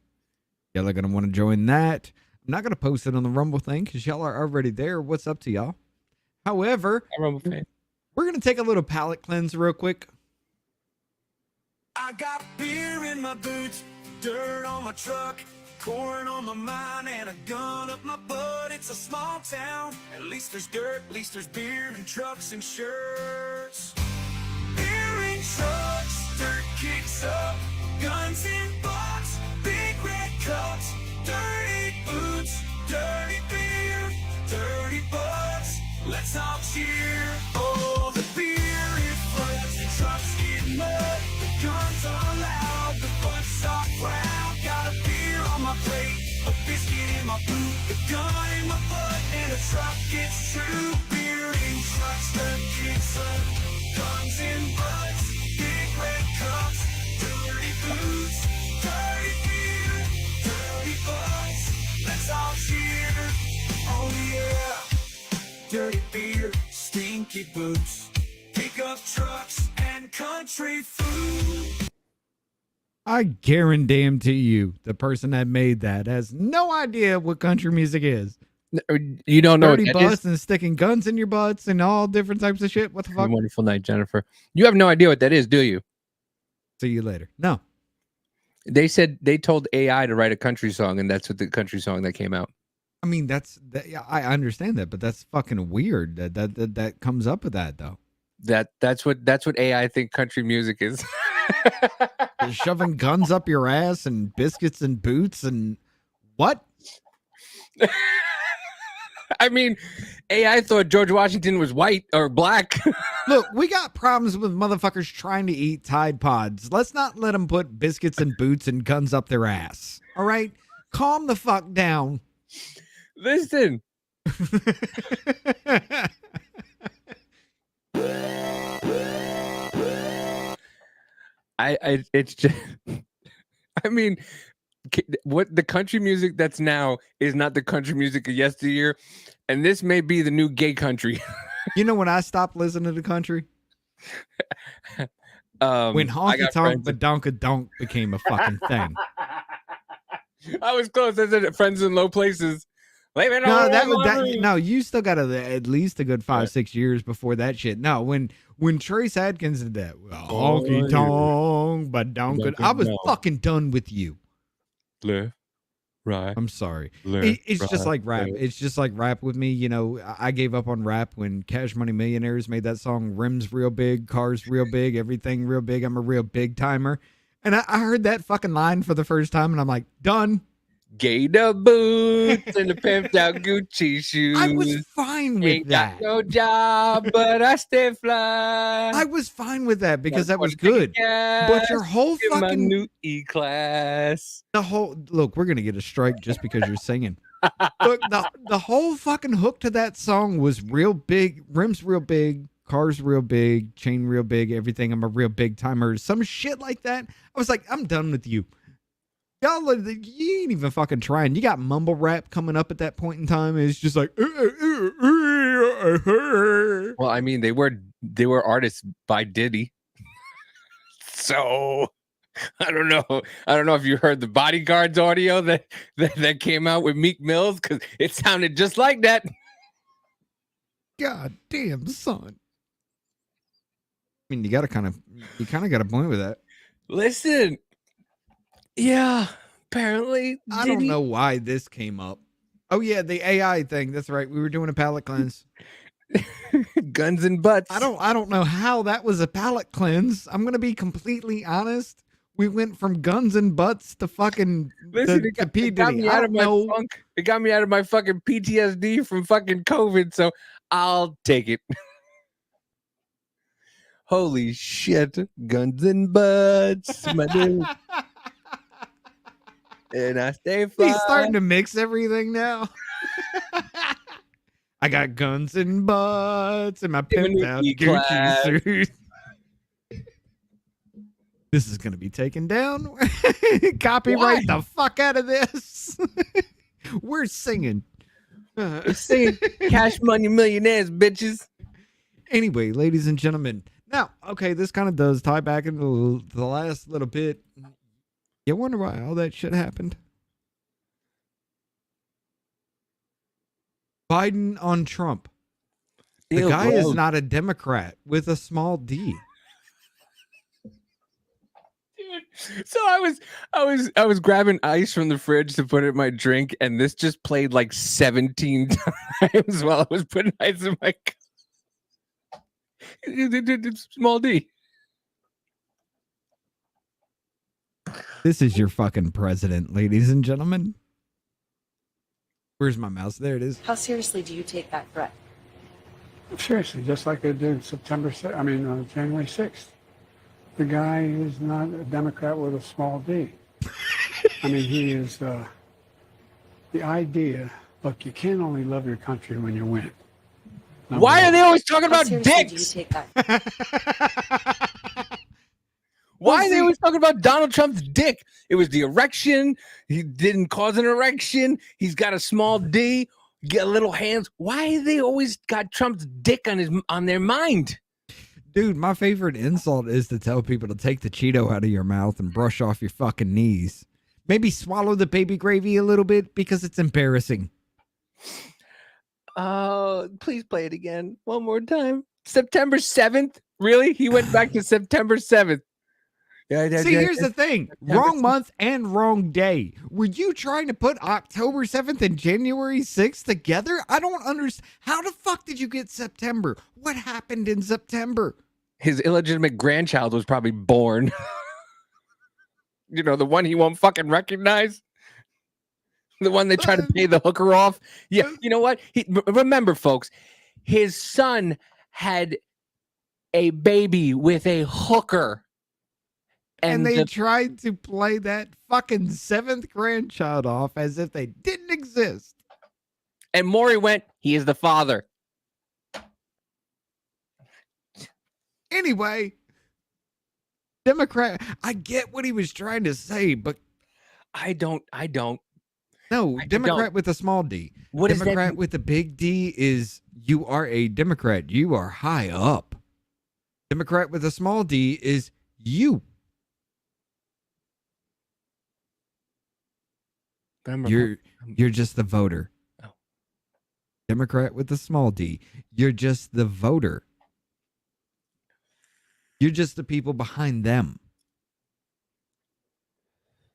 Speaker 1: Y'all are going to want to join that. I'm not going to post it on the Rumble thing because y'all are already there. What's up to y'all? However,
Speaker 14: Rumble fan.
Speaker 1: We're going to take a little palate cleanse real quick.
Speaker 3: I got beer in my boots, dirt on my truck, corn on my mind, and a gun up my butt. It's a small town. At least there's dirt, at least there's beer and trucks and shirts. Beer and trucks, dirt kicks up, guns in box, big red cups, dirty boots, dirty beer, dirty butts. Let's all cheer. Oh, the beer it floods, the trucks get mud, the guns are loud, the butts are proud. Got a beer on my plate, a biscuit in my boot, a gun in my butt, and a truck gets true. Beer in trucks, the kicks up, guns in butts, big red cups, dirty boots, dirty beer, dirty butts. Let's all cheer. Oh yeah. Dirty beer, stinky boots, pickup trucks, and country food.
Speaker 1: I guarantee you, the person that made that has no idea what country music is.
Speaker 14: You don't know
Speaker 1: Dirty
Speaker 14: what that
Speaker 1: butts
Speaker 14: is?
Speaker 1: and sticking guns in your butts and all different types of shit. What the
Speaker 14: Have a
Speaker 1: fuck?
Speaker 14: wonderful night, Jennifer. You have no idea what that is, do you?
Speaker 1: See you later. No.
Speaker 14: They said they told AI to write a country song, and that's what the country song that came out.
Speaker 1: I mean, yeah, I understand that, but that's fucking weird that comes up with that though.
Speaker 14: That's what AI think country music is.
Speaker 1: You're shoving guns up your ass and biscuits and boots and what?
Speaker 14: I mean, AI thought George Washington was white or black.
Speaker 1: Look, we got problems with motherfuckers trying to eat Tide Pods. Let's not let them put biscuits and boots and guns up their ass. All right? Calm the fuck down.
Speaker 14: Listen. It's just, I mean, what the country music that's now is not the country music of yesteryear, and this may be the new gay country.
Speaker 1: You know when I stopped listening to country? When honky tonk badonka donk became a fucking thing.
Speaker 14: I was close. I said friends in low places.
Speaker 1: No, you still got at least a good 5-6 years before that shit. No, when Trace Adkins did that, honky tonk badonka, I was fucking done with you.
Speaker 14: Left, right.
Speaker 1: I'm sorry.
Speaker 14: Left,
Speaker 1: It's just
Speaker 14: right,
Speaker 1: like rap.
Speaker 14: left.
Speaker 1: It's just like rap with me. You know, I gave up on rap when Cash Money Millionaires made that song, Rims Real Big, Cars Real Big, Everything Real Big. I'm a real big timer. And I heard that fucking line for the first time and I'm like, done.
Speaker 14: Gator boots and the pimped out Gucci shoes.
Speaker 1: I was fine with
Speaker 14: Ain't
Speaker 1: that.
Speaker 14: got no job, but I stay fly.
Speaker 1: I was fine with that because that was good. But your whole
Speaker 14: Get my
Speaker 1: fucking
Speaker 14: new E-class.
Speaker 1: look, we're gonna get a strike just because you're singing. Look, the whole fucking hook to that song was real big, rims real big, cars real big, chain real big, everything. I'm a real big timer. Some shit like that. I was like, I'm done with you. Y'all, you ain't even fucking trying. You got mumble rap coming up at that point in time. It's just like,
Speaker 14: Well, I mean, they were artists by Diddy. So I don't know if you heard the Bodyguards audio that came out with Meek Mills, because it sounded just like that.
Speaker 1: God damn, son. I mean, you kind of got a point with that.
Speaker 14: Listen. Yeah, apparently.
Speaker 1: I don't know why this came up. Oh yeah, the AI thing. That's right. We were doing a palate cleanse.
Speaker 14: Guns and butts.
Speaker 1: I don't know how that was a palate cleanse. I'm gonna be completely honest. We went from guns and butts to fucking
Speaker 14: it got me out of my funk. It got me out of my fucking PTSD from fucking COVID, so I'll take it. Holy shit. Guns and butts, my dude. And I stay fly.
Speaker 1: He's starting to mix everything now. I got guns and butts and my pimped out Gucci suit. This is going to be taken down. Copyright the fuck out of this. We're singing.
Speaker 14: Singing Cash Money Millionaires, bitches.
Speaker 1: Anyway, ladies and gentlemen. Now, okay, this kind of does tie back into the last little bit. You wonder why all that shit happened? Biden on Trump. The guy is not a Democrat with a small d.
Speaker 14: So I was grabbing ice from the fridge to put in my drink, and this just played like 17 times while I was putting ice in my cup. Small D.
Speaker 1: This is your fucking president, ladies and gentlemen. Where's my mouse? There it is.
Speaker 15: How seriously do you take that threat?
Speaker 12: Seriously, just like I did January 6th. The guy is not a Democrat with a small d. I mean, he is the idea. Look, you can't only love your country when you win.
Speaker 14: Why are they always talking about
Speaker 15: seriously do you
Speaker 14: dicks?
Speaker 15: take that?
Speaker 14: Why are they always talking about Donald Trump's dick? It was the erection. He didn't cause an erection. He's got a small D. Get little hands. Why they always got Trump's dick on their mind?
Speaker 1: Dude, my favorite insult is to tell people to take the Cheeto out of your mouth and brush off your fucking knees. Maybe swallow the baby gravy a little bit because it's embarrassing.
Speaker 14: Please play it again one more time. September 7th? Really? He went back to September 7th.
Speaker 1: See, here's the thing. Wrong month and wrong day. Were you trying to put October 7th and January 6th together? I don't understand. How the fuck did you get September? What happened in September?
Speaker 14: His illegitimate grandchild was probably born. You know, the one he won't fucking recognize. The one they try to pay the hooker off. Yeah, you know what? Remember, folks, his son had a baby with a hooker.
Speaker 1: And they tried to play that fucking 7th grandchild off as if they didn't exist.
Speaker 14: And Maury went, he is the father.
Speaker 1: Anyway, Democrat, I get what he was trying to say, but
Speaker 14: I don't.
Speaker 1: No, Democrat with a small d.
Speaker 14: What is
Speaker 1: Democrat
Speaker 14: that?
Speaker 1: with a big D is you are a Democrat. You are high up. Democrat with a small d is you. You're just the voter.
Speaker 14: Oh.
Speaker 1: Democrat with a small d. You're just the voter. You're just the people behind them.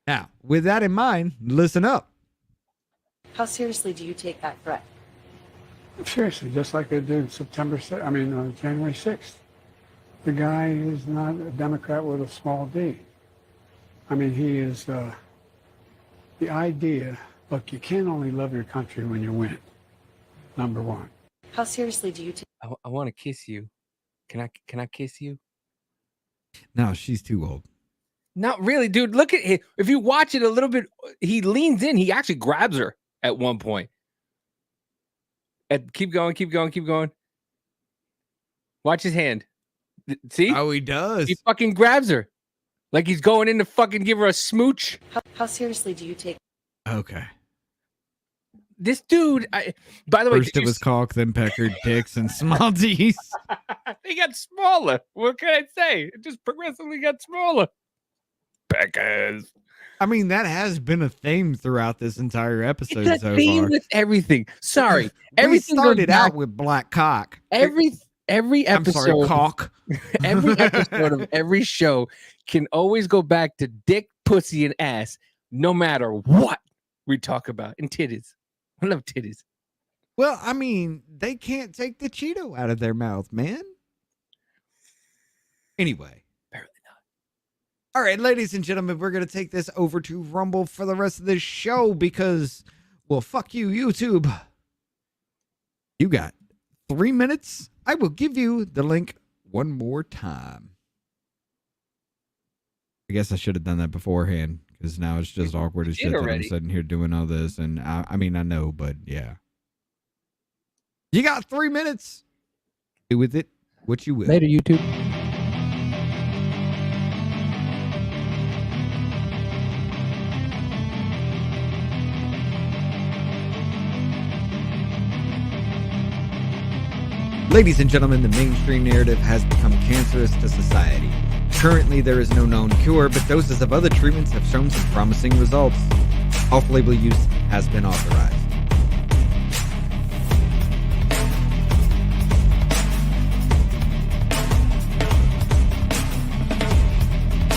Speaker 1: Now, with that in mind, listen up.
Speaker 15: How seriously do you take that threat?
Speaker 12: Seriously, just like I did January 6th. The guy is not a Democrat with a small d. I mean, he is the idea. Look, you can't only love your country when you win. Number one.
Speaker 15: How seriously do you take?
Speaker 14: I want to kiss you. Can I kiss you?
Speaker 1: No, she's too old.
Speaker 14: Not really, dude. Look at it. If you watch it a little bit, he leans in. He actually grabs her at one point. Keep going. Watch his hand. See?
Speaker 1: Oh, he does.
Speaker 14: He fucking grabs her. Like he's going in to fucking give her a smooch.
Speaker 15: How seriously do you take?
Speaker 1: Okay.
Speaker 14: This dude, by the way,
Speaker 1: first it was cock, then pecker, dicks, and small d's.
Speaker 14: They got smaller. What can I say? It just progressively got smaller. Peckers.
Speaker 1: I mean, that has been a theme throughout this entire episode
Speaker 14: It's a
Speaker 1: so
Speaker 14: theme
Speaker 1: far.
Speaker 14: with everything. Sorry,
Speaker 1: We
Speaker 14: everything
Speaker 1: started
Speaker 14: goes back-
Speaker 1: out with black cock.
Speaker 14: Every
Speaker 1: I'm
Speaker 14: episode,
Speaker 1: sorry, cock.
Speaker 14: every episode of every show can always go back to dick, pussy, and ass, no matter what we talk about. And titties. I love titties.
Speaker 1: Well, I mean, they can't take the Cheeto out of their mouth, man. Anyway.
Speaker 14: Apparently not.
Speaker 1: All right, ladies and gentlemen, we're going to take this over to Rumble for the rest of the show because, well, fuck you, YouTube. You got 3 minutes. I will give you the link one more time. I guess I should have done that beforehand because now it's just awkward as shit that I'm sitting here doing all this. And I mean, I know, but yeah. You got 3 minutes. Do with it what you will.
Speaker 14: Later, YouTube.
Speaker 1: Ladies and gentlemen, the mainstream narrative has become cancerous to society. Currently, there is no known cure, but doses of other treatments have shown some promising results. Off-label use has been authorized.